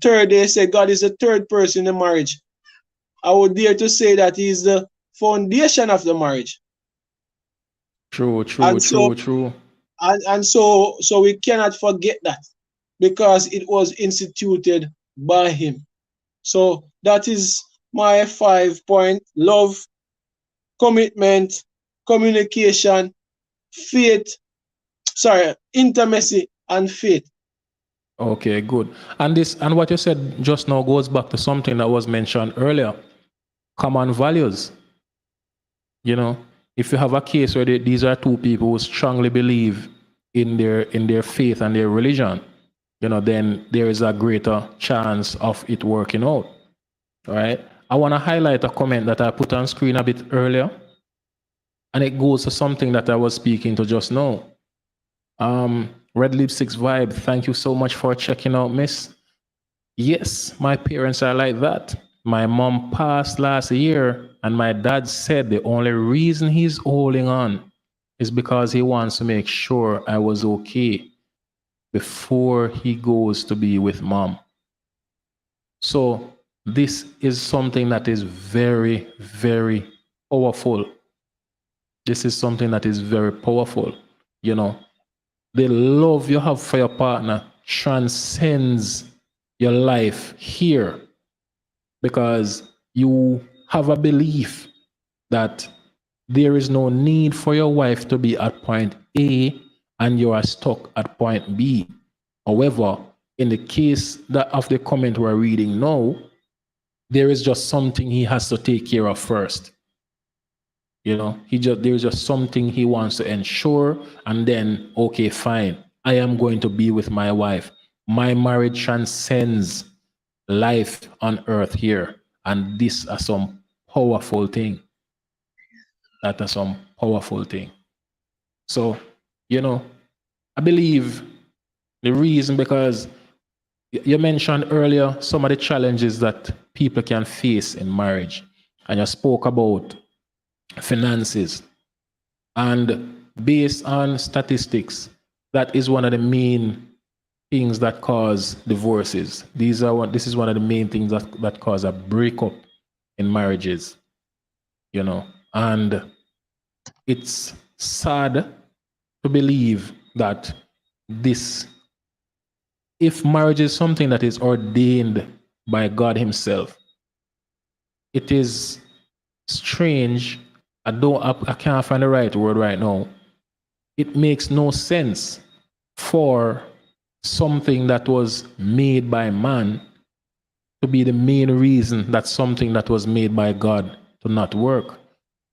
third. They say God is the third person in the marriage. I would dare to say that he is the foundation of the marriage. True. And so we cannot forget that, because it was instituted by him. So that is my 5 point: love, commitment, communication, faith, intimacy and faith. Okay, good. And what you said just now goes back to something that was mentioned earlier. Common values. You know, if you have a case where these are two people who strongly believe in their faith and their religion, you know, then there is a greater chance of it working out. All right. I want to highlight a comment that I put on screen a bit earlier, and it goes to something that I was speaking to just now. Red Lipstick Vibe, thank you so much for checking out, miss. Yes, my parents are like that. My mom passed last year, and my dad said the only reason he's holding on is because he wants to make sure I was okay before he goes to be with mom. So, this is something that is very, very powerful. This is something that is very powerful. You know, the love you have for your partner transcends your life here because you have a belief that there is no need for your wife to be at point A and you are stuck at point B. However, in the case that of the comment we're reading now, there is just something he has to take care of first. You know, there's just something he wants to ensure, and then okay, fine. I am going to be with my wife. My marriage transcends life on earth here. And this are some powerful thing. That are some powerful thing. So, you know, I believe the reason because you mentioned earlier some of the challenges that people can face in marriage. And you spoke about finances. And based on statistics, that is one of the main things that cause divorces. This is one of the main things that cause a breakup in marriages, you know. And it's sad to believe that this, if marriage is something that is ordained by God Himself, it is strange. I can't find the right word right now. It makes no sense for something that was made by man to be the main reason that something that was made by God to not work.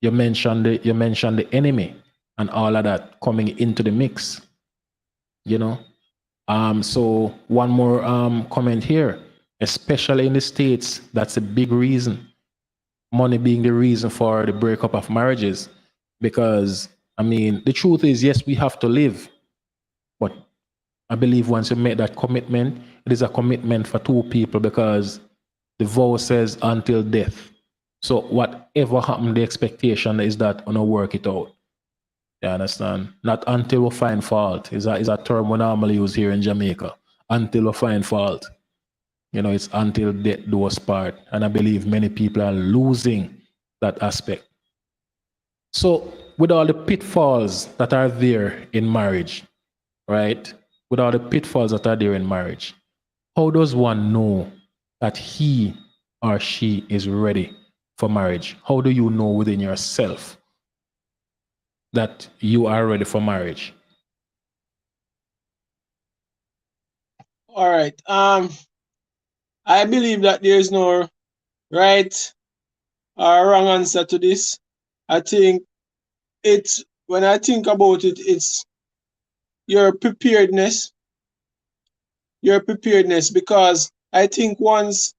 You mentioned the enemy and all of that coming into the mix. You know. So one more comment here, especially in the States, that's a big reason. Money being the reason for the breakup of marriages. Because I mean, the truth is, yes, we have to live, but I believe once you make that commitment, it is a commitment for two people because the vow says until death. So whatever happened, the expectation is that I'm gonna work it out. You understand? Not until we find fault. Is a term we normally use here in Jamaica. Until we find fault. You know, it's until death do us part. And I believe many people are losing that aspect. So with all the pitfalls that are there in marriage, right? With all the pitfalls that are there in marriage, how does one know that he or she is ready for marriage? How do you know within yourself that you are ready for marriage? All right. I believe that there is no right or wrong answer to this. I think it's when I think about it, it's your preparedness. Your preparedness, because I think once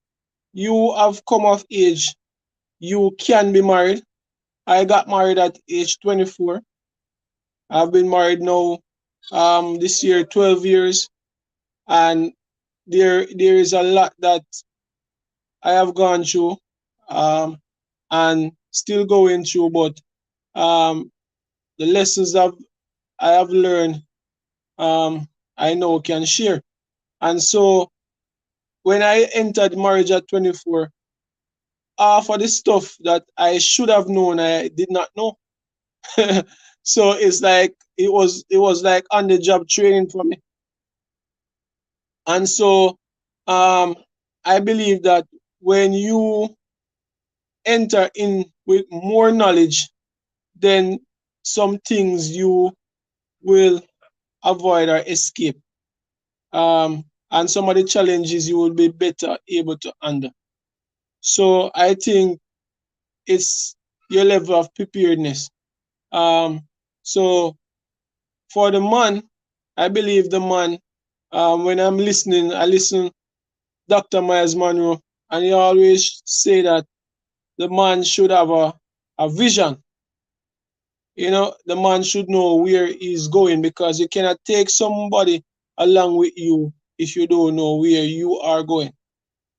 you have come of age, you can be married. I got married at age 24. I've been married now this year 12 years, and there is a lot that I have gone through and still going through, but the lessons that I have learned, I know can share. And so when I entered marriage at 24, for the stuff that I should have known, I did not know. So it's like it was like on the job training for me. And so I believe that when you enter in with more knowledge, then some things you will avoid or escape. And some of the challenges you will be better able to handle. So I think it's your level of preparedness. So for the man, I believe the man, when I'm listening, I listen Dr. Miles Monroe, and he always say that the man should have a vision. You know, the man should know where he's going, because you cannot take somebody along with you if you don't know where you are going.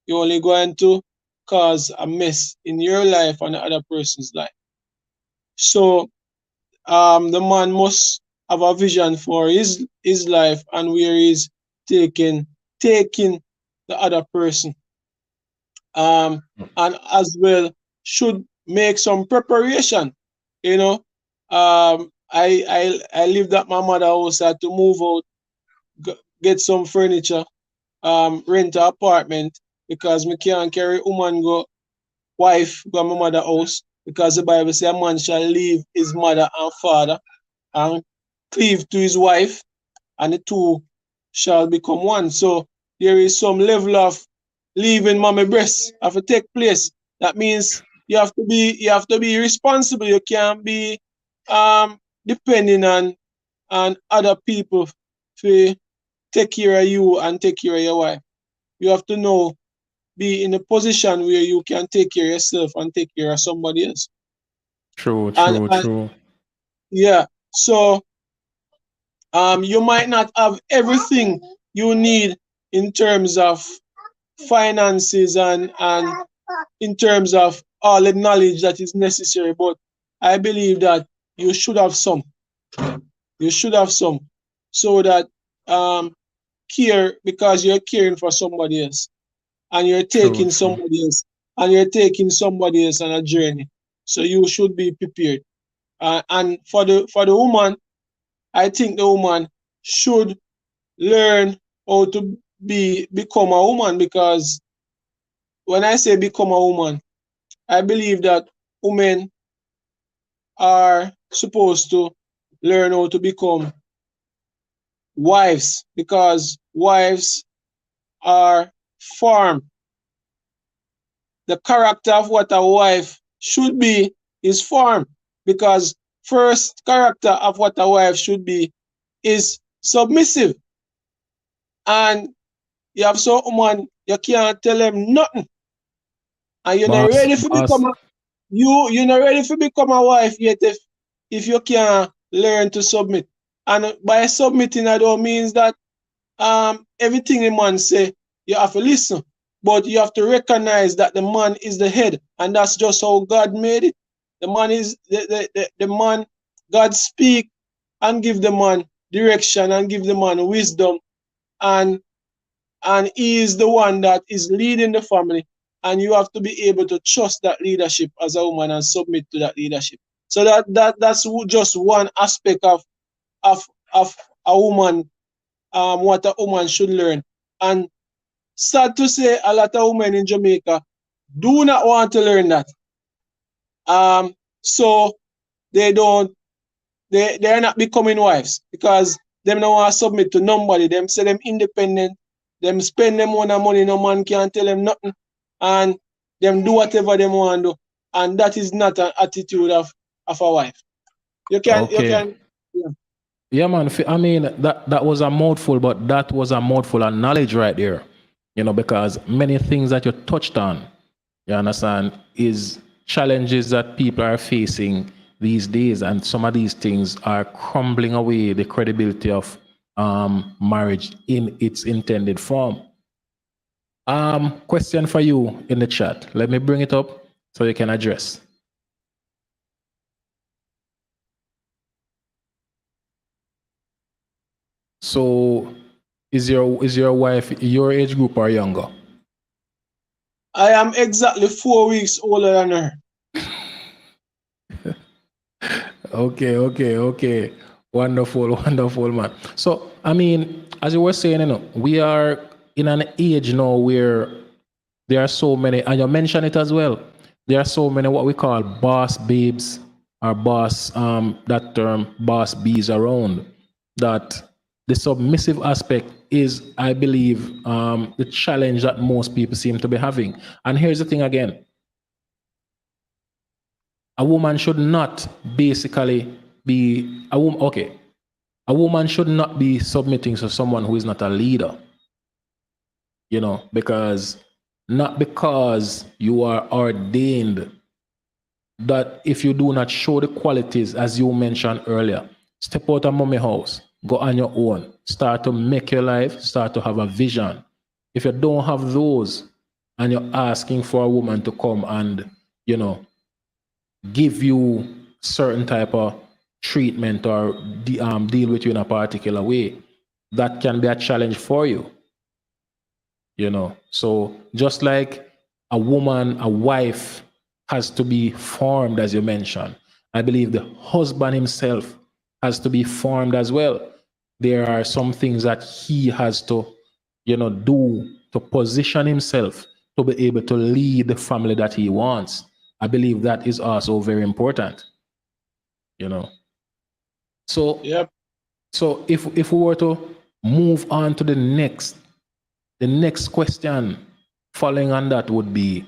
You're only going to cause a mess in your life and the other person's life. So the man must have a vision for his life and where he's taking the other person. And as well should make some preparation. You know, I lived at my mother's house. I had to move out, get some furniture, rent an apartment, because me can't carry woman wife go my mother's house, because the Bible says a man shall leave his mother and father and cleave to his wife, and the two shall become one. So there is some level of leaving mommy breast have to take place. That means you have to be responsible. You can't be depending on other people to take care of you and take care of your wife. You have to know, be in a position where you can take care of yourself and take care of somebody else. True, And, true, and true. yeah, so you might not have everything you need in terms of finances and in terms of all the knowledge that is necessary, but I believe that you should have some. You should have some, so that care, because you're caring for somebody else, and you're True, taking true. somebody else, and you're taking somebody else on a journey. So you should be prepared. And for the woman, I think the woman should learn how to become a woman, because when I say become a woman, I believe that women are supposed to learn how to become wives, because wives are formed. The character of what a wife should be is formed, because first character of what a wife should be is submissive. And you have some woman, you can't tell them nothing, and you're not Boss, ready to boss. become you're not ready to become a wife yet if you can't learn to submit. And by submitting, I don't mean that everything the man say you have to listen, but you have to recognize that the man is the head, and that's just how God made it. The man is the man. God speak and give the man direction and give the man wisdom, and he is the one that is leading the family, and you have to be able to trust that leadership as a woman and submit to that leadership. So that's just one aspect of of a woman, what a woman should learn. And sad to say, a lot of women in Jamaica do not want to learn that. So they don't, they're not becoming wives, because them don't want to submit to nobody. Them say them independent, them spend them own money, no man can't tell them nothing, and them do whatever they want to do. And that is not an attitude of a wife. You can, Okay. yeah. Yeah, man. I mean, that was a mouthful, but that was a mouthful of knowledge right there. You know, because many things that you touched on, you understand, is challenges that people are facing these days, and some of these things are crumbling away the credibility of marriage in its intended form. Question for you in the chat. Let me bring it up so you can address. So, is your wife your age group or younger? I am exactly 4 weeks older than her. Okay. Wonderful, wonderful, man. So, I mean, as you were saying, you know, we are in an age now where there are so many, and you mentioned it as well. There are so many what we call boss babes or boss, that term boss bees around, that the submissive aspect is, I believe, the challenge that most people seem to be having. And here's the thing again. A woman should not basically be a woman. Okay. A woman should not be submitting to someone who is not a leader. You know, not because you are ordained, that if you do not show the qualities, as you mentioned earlier, step out of mommy house, go on your own, start to make your life, start to have a vision. If you don't have those and you're asking for a woman to come and, you know, give you certain type of treatment or deal with you in a particular way, that can be a challenge for you. You know, so just like a woman, a wife has to be formed, as you mentioned, I believe the husband himself has to be formed as well. There are some things that he has to, you know, do to position himself to be able to lead the family that he wants. I believe that is also very important, you know. So, Yep. so if we were to move on to the next question following on that would be,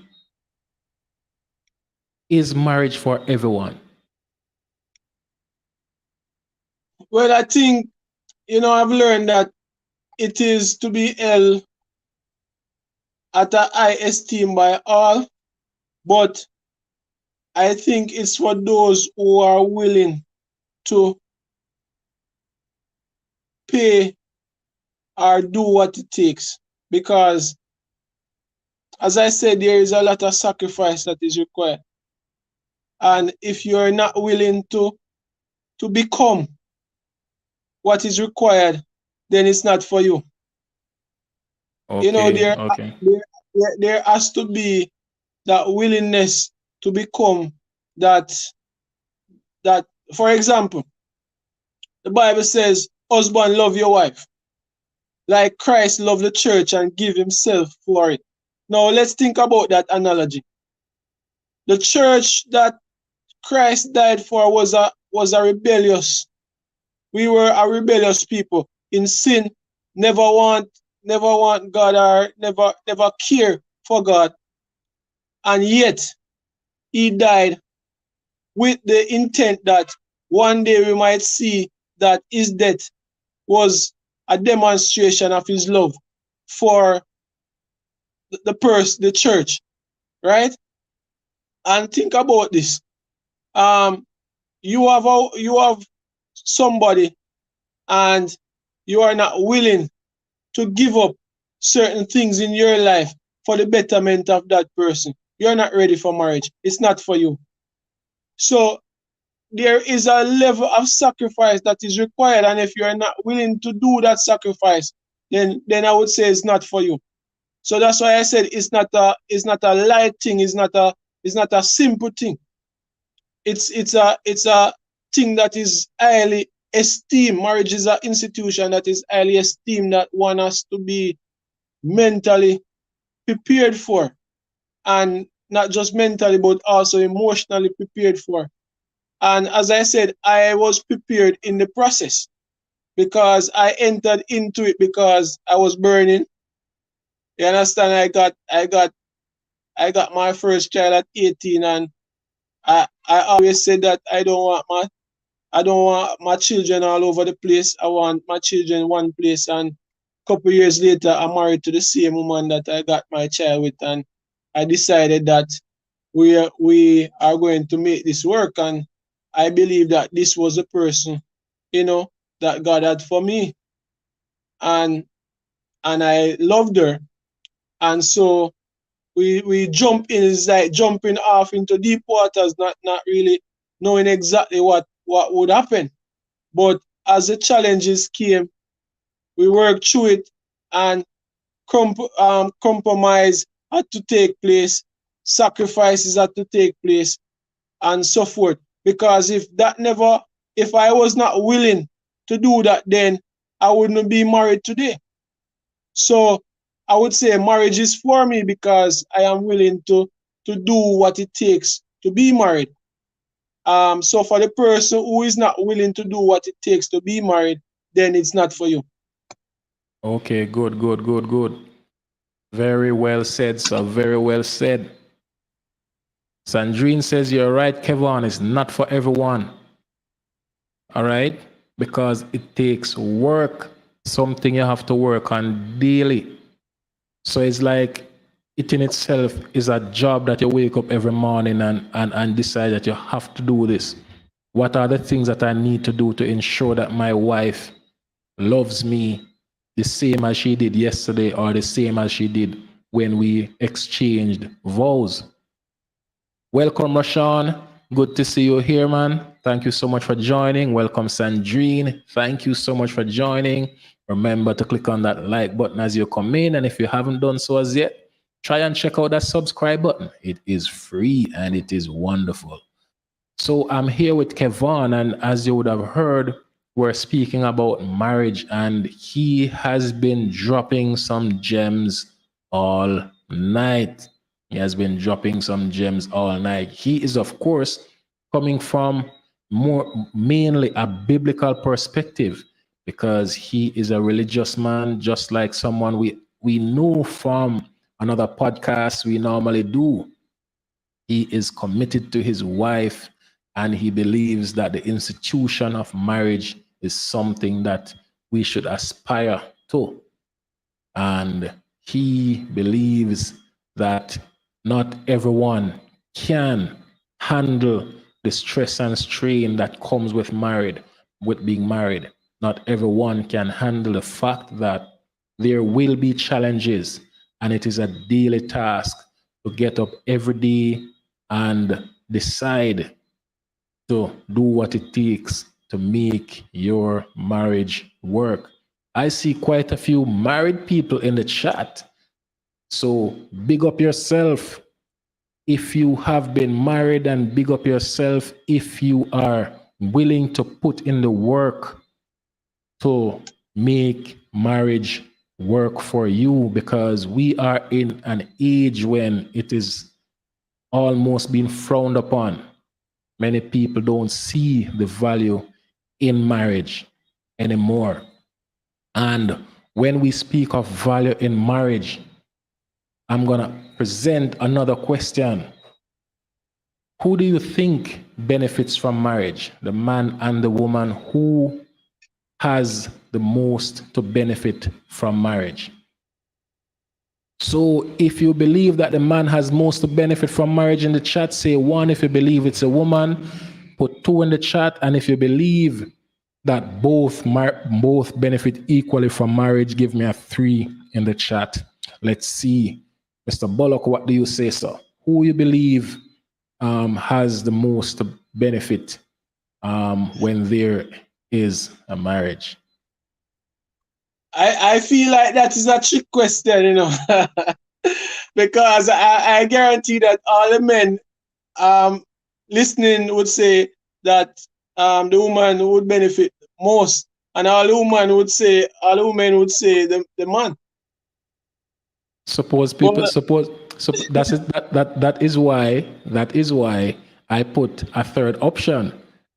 is marriage for everyone? Well, I think, you know, I've learned that it is to be held at a high esteem by all, but I think it's for those who are willing to pay or do what it takes. Because, as I said, there is a lot of sacrifice that is required. And if you're not willing to become what is required, then it's not for you. Okay, You know, okay. there has to be that willingness to become that, for example, the Bible says, husband, love your wife, like Christ loved the church and give himself for it. Now let's think about that analogy. The church that Christ died for was a rebellious. We were a rebellious people in sin, never want God or never care for God. And yet he died with the intent that one day we might see that his death was a demonstration of his love for the church, right? And think about this. You have somebody and you are not willing to give up certain things in your life for the betterment of that person. You're not ready for marriage. It's not for you. So there is a level of sacrifice that is required, and if you're not willing to do that sacrifice, then I would say it's not for you. So that's why I said it's not a light thing, it's not a simple thing. It's a thing that is highly esteemed. Marriage is an institution that is highly esteemed, that one has to be mentally prepared for, and not just mentally but also emotionally prepared for. And as I said, I was prepared in the process because I entered into it because I was burning. You understand? I got my first child at 18, and I always said that I don't want my children all over the place. I want my children one place. And a couple years later, I'm married to the same woman that I got my child with, and I decided that we are going to make this work. And I believe that this was the person, you know, that God had for me, and I loved her. And so we jump in. It's like jumping off into deep waters, not really knowing exactly what would happen. But as the challenges came, we worked through it, and compromise had to take place, sacrifices had to take place, and so forth. Because if I was not willing to do that, then I wouldn't be married today. So I would say marriage is for me because I am willing to do what it takes to be married. So for the person who is not willing to do what it takes to be married, then it's not for you. Okay, good, good, good, good. Very well said, sir. Very well said. Sandrine says you're right, Kevon. It's not for everyone. All right? Because it takes work, something you have to work on daily. So it's like it in itself is a job that you wake up every morning and decide that you have to do this. What are the things that I need to do to ensure that my wife loves me the same as she did yesterday or the same as she did when we exchanged vows? Welcome, Rashawn. Good to see you here, man. Thank you so much for joining. Welcome, Sandrine. Thank you so much for joining. Remember to click on that like button as you come in. And if you haven't done so as yet, try and check out that subscribe button. It is free and it is wonderful. So I'm here with Kevon, and as you would have heard, we're speaking about marriage, and he has been dropping some gems all night. He has been dropping some gems all night. He is, of course, coming from mainly a biblical perspective because he is a religious man, just like someone we know from another podcast we normally do. He is committed to his wife and he believes that the institution of marriage is something that we should aspire to. And he believes that not everyone can handle the stress and strain that comes with being married. Not everyone can handle the fact that there will be challenges and it is a daily task to get up every day and decide to do what it takes to make your marriage work. I see quite a few married people in the chat. So big up yourself if you have been married, and big up yourself if you are willing to put in the work to make marriage work for you, because we are in an age when it is almost being frowned upon. Many people don't see the value in marriage anymore. And when we speak of value in marriage, I'm going to present another question. Who do you think benefits from marriage? The man and the woman? Who has the most to benefit from marriage? So if you believe that the man has most to benefit from marriage in the chat, say 1. If you believe it's a woman, put 2 in the chat. And if you believe that both benefit equally from marriage, give me a 3 in the chat. Let's see. Mr. Bullock, what do you say, sir? Who you believe has the most to benefit when there is a marriage? I feel like that is a trick question, you know, because I guarantee that all the men listening would say that the woman would benefit most, and all the women would say the man. Suppose people suppose so that is why I put a third option.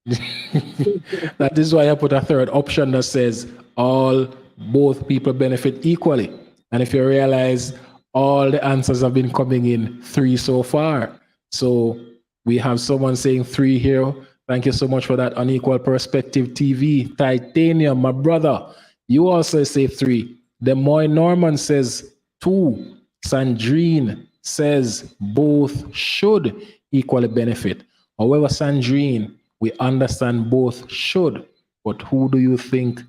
That is why I put a third option that says both people benefit equally. And if you realize all the answers have been coming in 3 so far. So we have someone saying 3 here. Thank you so much for that. Unequal Perspective TV. Titanium, my brother. You also say 3. Des Moines Norman says 2. Sandrine says both should equally benefit. However, Sandrine, we understand both should, but who do you think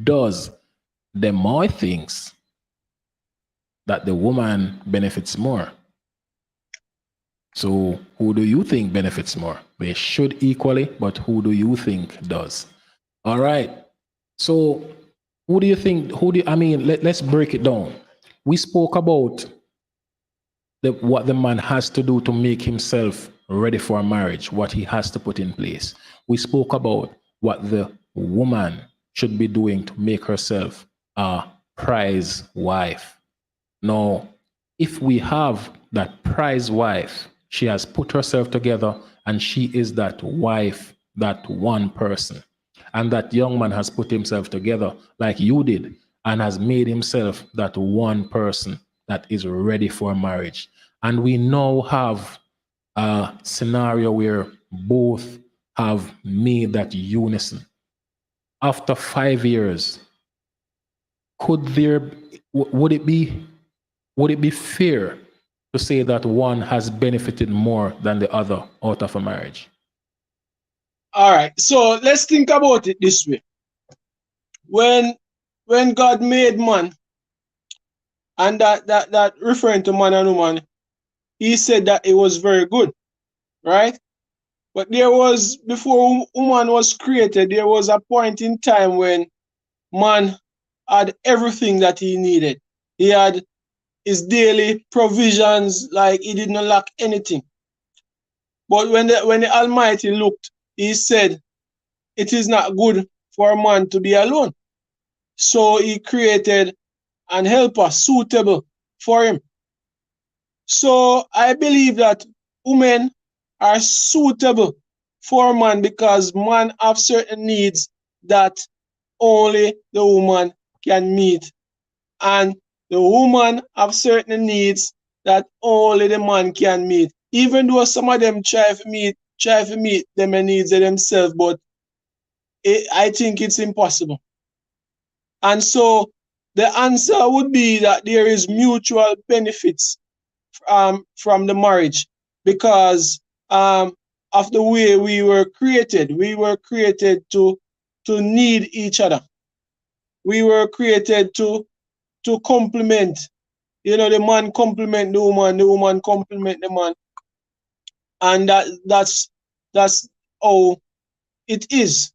does? Des Moines thinks that the woman benefits more. So who do you think benefits more? They should equally, but who do you think does? All right. So who do you think, let's break it down. We spoke about what the man has to do to make himself ready for marriage, what he has to put in place. We spoke about what the woman should be doing to make herself a prize wife. Now, if we have that prize wife, she has put herself together and she is that wife, that one person. And that young man has put himself together like you did. and has made himself that one person that is ready for marriage. And we now have a scenario where both have made that unison. After 5 years, could there would it be fair to say that one has benefited more than the other out of a marriage? All right. So let's think about it this way. When God made man, and that referring to man and woman, he said that it was very good, right? But there was, before woman was created, there was a point in time when man had everything that he needed. He had his daily provisions, like he did not lack anything. But when the Almighty looked, he said, it is not good for a man to be alone. So he created an helper suitable for him. So I believe that women are suitable for man because man have certain needs that only the woman can meet. And the woman have certain needs that only the man can meet. Even though some of them try to meet them needs themselves, but I think it's impossible. And so the answer would be that there is mutual benefits from the marriage because of the way we were created. We were created to need each other. We were created to complement. You know, the man complement the woman complement the man. And that's how it is.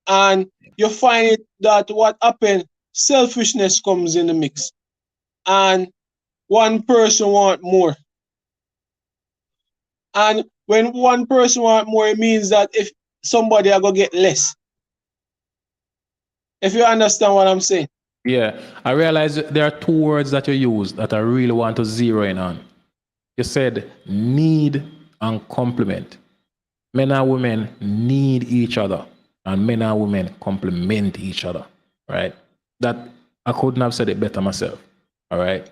And you find it that what happened, selfishness comes in the mix. And one person want more. And when one person want more, it means that if somebody are gonna get less. If you understand what I'm saying. Yeah, I realize there are two words that you use that I really want to zero in on. You said need and complement. Men and women need each other, and men and women complement each other, right? That I couldn't have said it better myself, all right?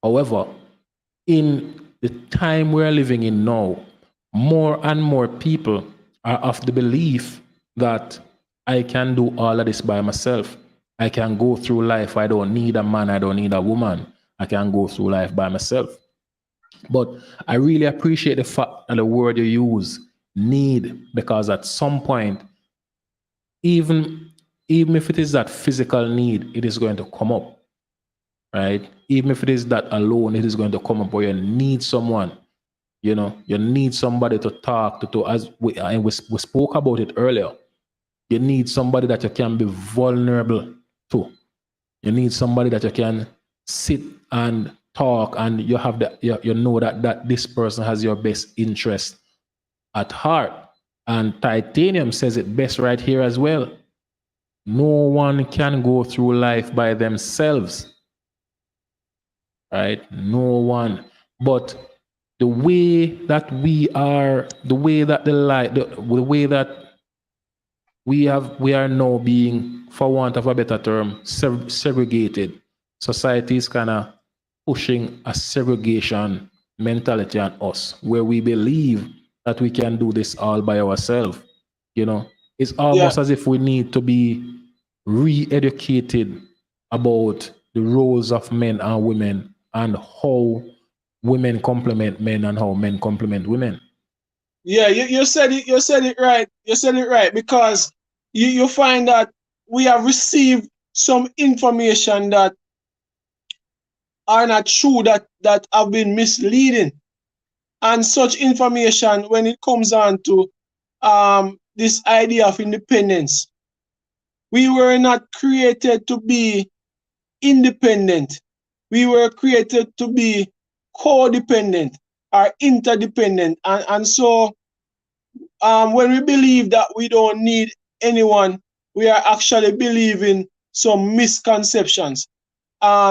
However, in the time we're living in now, more and more people are of the belief that I can do all of this by myself. I can go through life. I don't need a man. I don't need a woman. I can go through life by myself. But I really appreciate the fact that the word you use, need, because at some point, even if it is that physical need, it is going to come up, right? Even if it is that alone, it is going to come up, or you need someone. You know, you need somebody to talk to as we spoke about it earlier. You need somebody that you can be vulnerable to. You need somebody that you can sit and talk, and you have the you know that this person has your best interest at heart. And Titanium says it best right here as well. No one can go through life by themselves, right? No one. But the way that we are, the way that the way that we are now being, for want of a better term, segregated. Society is kind of pushing a segregation mentality on us, where we believe that we can do this all by ourselves. You know, it's almost as if we need to be re-educated about the roles of men and women, and how women complement men and how men complement women. Yeah, you said it. You said it right. You said it right because you find that we have received some information that are not true, that have been misleading, and such information when it comes on to this idea of independence. We were not created to be independent. We were created to be codependent or interdependent, and so when we believe that we don't need anyone, we are actually believing some misconceptions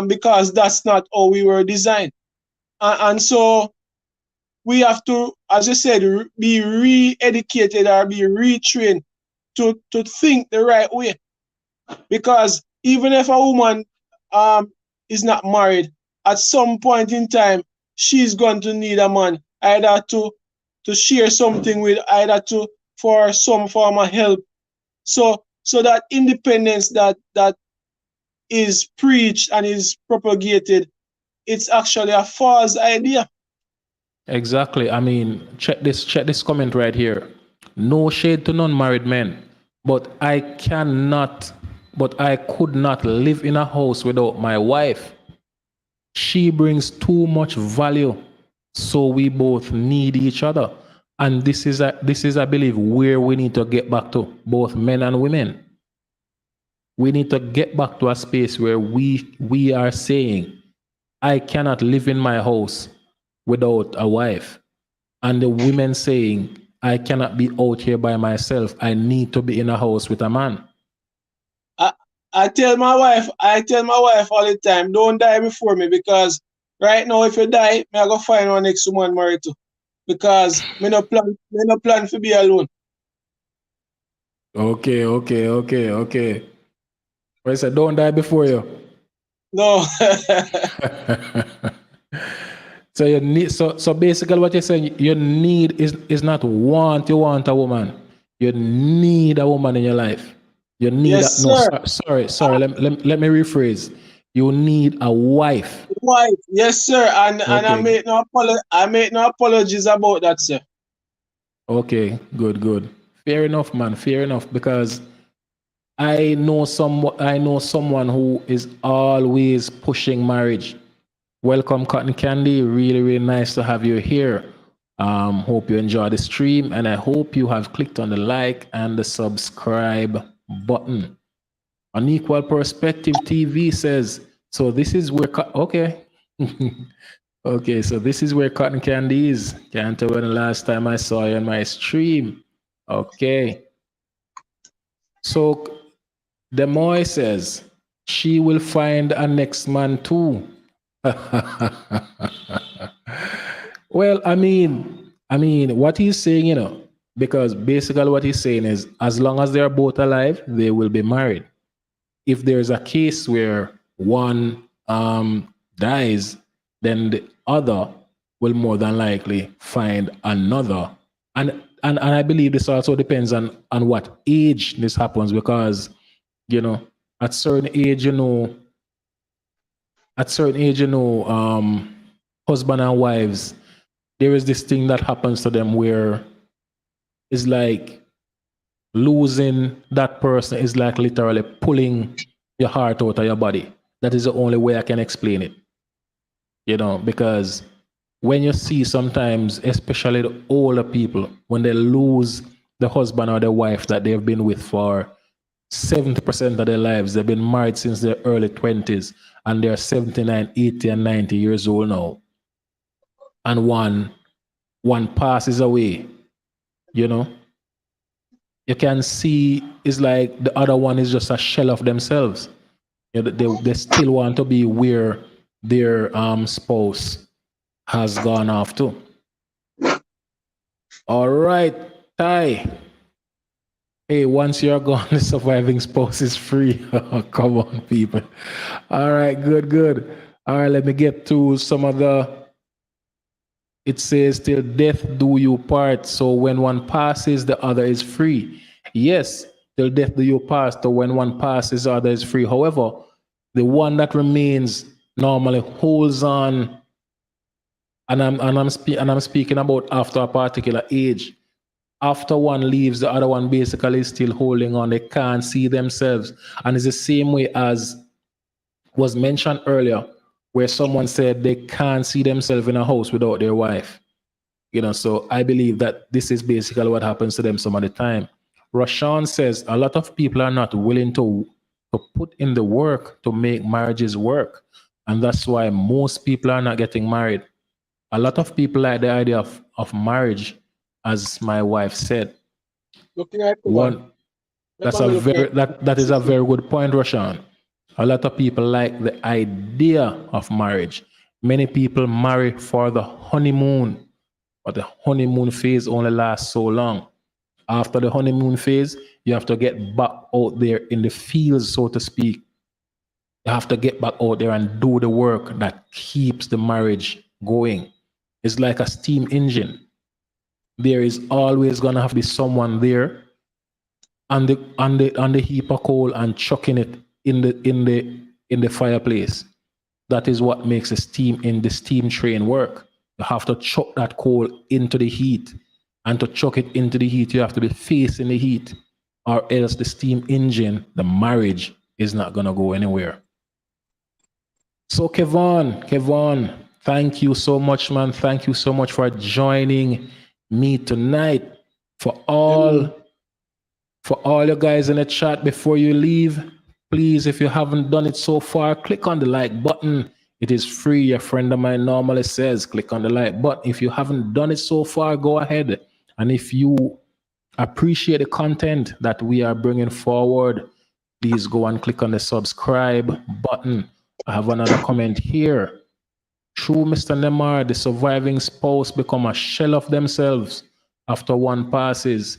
because that's not how we were designed. And so we have to, as I said, be re-educated or be retrained to think the right way. Because even if a woman is not married, at some point in time, she's going to need a man either to share something with, either to for some form of help. So that independence that is preached and is propagated, it's actually a false idea. Exactly. I mean, check this comment right here. No shade to non-married men, but I could not live in a house without my wife. She brings too much value, so we both need each other. And this is, I believe, where we need to get back to, both men and women. We need to get back to a space where we are saying, I cannot live in my house without a wife. And the women saying, I cannot be out here by myself. I need to be in a house with a man. I tell my wife all the time, don't die before me, because right now if you die, I go find one next woman married to. Because me no plan to be alone. Okay. I said, don't die before you. No. So you need so basically what you're saying, you need is not want, you want a woman. You need a woman in your life. You need Yes, no, sir. sorry, let me rephrase. You need a wife. Wife. Yes, sir. And I Okay. make no apologies about that, sir. Okay, good. Fair enough, man. Fair enough. Because I know someone who is always pushing marriage. Welcome, Cotton Candy. Really nice to have you here. Hope you enjoy the stream, and I hope you have clicked on the like and the subscribe button. Unequal Perspective TV says, so this is where, okay. Okay, so this is where Cotton Candy is. Can't tell when the last time I saw you on my stream. Okay. So Demoy says, she will find a next man too. Well, I mean, what he's saying, because basically what he's saying is, as long as they're both alive, they will be married. If there's a case where one dies, then the other will more than likely find another. And I believe this also depends on what age this happens, because at certain age, husband and wives, there is this thing that happens to them where it's like losing that person is like literally pulling your heart out of your body. That is the only way I can explain it. Because when you see sometimes, especially the older people, when they lose the husband or the wife that they've been with for 70% of their lives, they've been married since their early 20s, and they're 79, 80, and 90 years old now. And one passes away, you can see it's like the other one is just a shell of themselves. They still want to be where their spouse has gone off to. All right, Ty. Hey, once you're gone, the surviving spouse is free. Come on, people. All right, good. All right, let me get to some of the. It says, till death do you part. So when one passes, the other is free. Yes, till death do you part. So when one passes, the other is free. However, the one that remains normally holds on, and I'm speaking about after a particular age. After one leaves, the other one basically is still holding on. They can't see themselves. And it's the same way as was mentioned earlier, where someone said they can't see themselves in a house without their wife. So I believe that this is basically what happens to them some of the time. Rashawn says a lot of people are not willing to put in the work to make marriages work. And that's why most people are not getting married. A lot of people like the idea of marriage, as my wife said. Looking at One, that is a very good point, Rashawn. A lot of people like the idea of marriage. Many people marry for the honeymoon, but the honeymoon phase only lasts so long. After the honeymoon phase, you have to get back out there in the fields, so to speak. You have to get back out there and do the work that keeps the marriage going. It's like a steam engine. There is always gonna have to be someone there on the heap of coal and chucking it in the fireplace. That is what makes the steam train work. You have to chuck that coal into the heat, and to chuck it into the heat, you have to be facing the heat, or else the steam engine, the marriage, is not gonna go anywhere. So Kevon, thank you so much, man. Thank you so much for joining me tonight. For all you guys in the chat, before you leave, please, if you haven't done it so far, click on the like button. It is free. A friend of mine normally says, click on the like button. If you haven't done it so far, go ahead. And if you appreciate the content that we are bringing forward, please go and click on the subscribe button. I have another comment here. True, Mr. Neymar, the surviving spouse become a shell of themselves after one passes.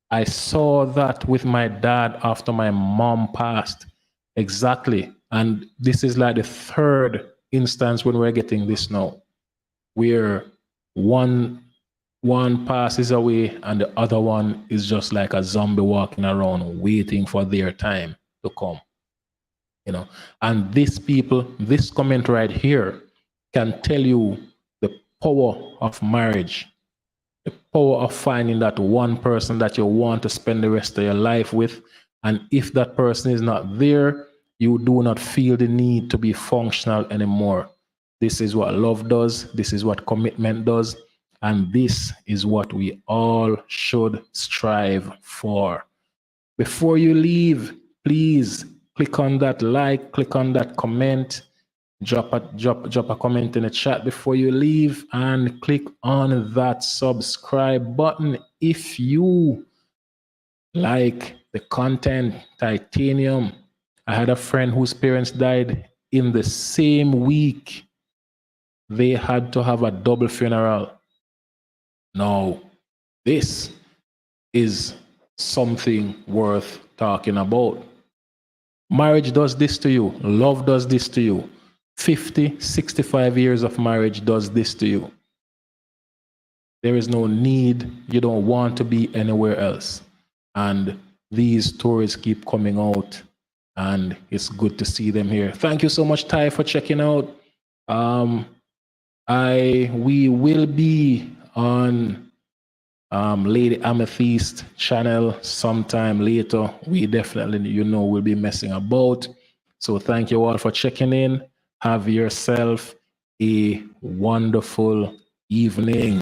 I saw that with my dad after my mom passed. Exactly. And this is like the third instance when we're getting this now, where one passes away and the other one is just like a zombie walking around waiting for their time to come. You know, and these people, this comment right here can tell you the power of marriage, the power of finding that one person that you want to spend the rest of your life with. And if that person is not there, you do not feel the need to be functional anymore. This is what love does. This is what commitment does. And this is what we all should strive for. Before you leave, please click on that like, click on that comment, drop a comment in the chat before you leave, and click on that subscribe button if you like the content. Titanium. I had a friend whose parents died in the same week. They had to have a double funeral. Now, this is something worth talking about. Marriage does this to you. Love does this to you. 50, 65 years of marriage does this to you. There is no need. You don't want to be anywhere else. And these stories keep coming out, and it's good to see them here. Thank you so much, Ty, for checking out. We will be on Lady Amethyst channel sometime later. We definitely, will be messing about. So thank you all for checking in. Have yourself a wonderful evening.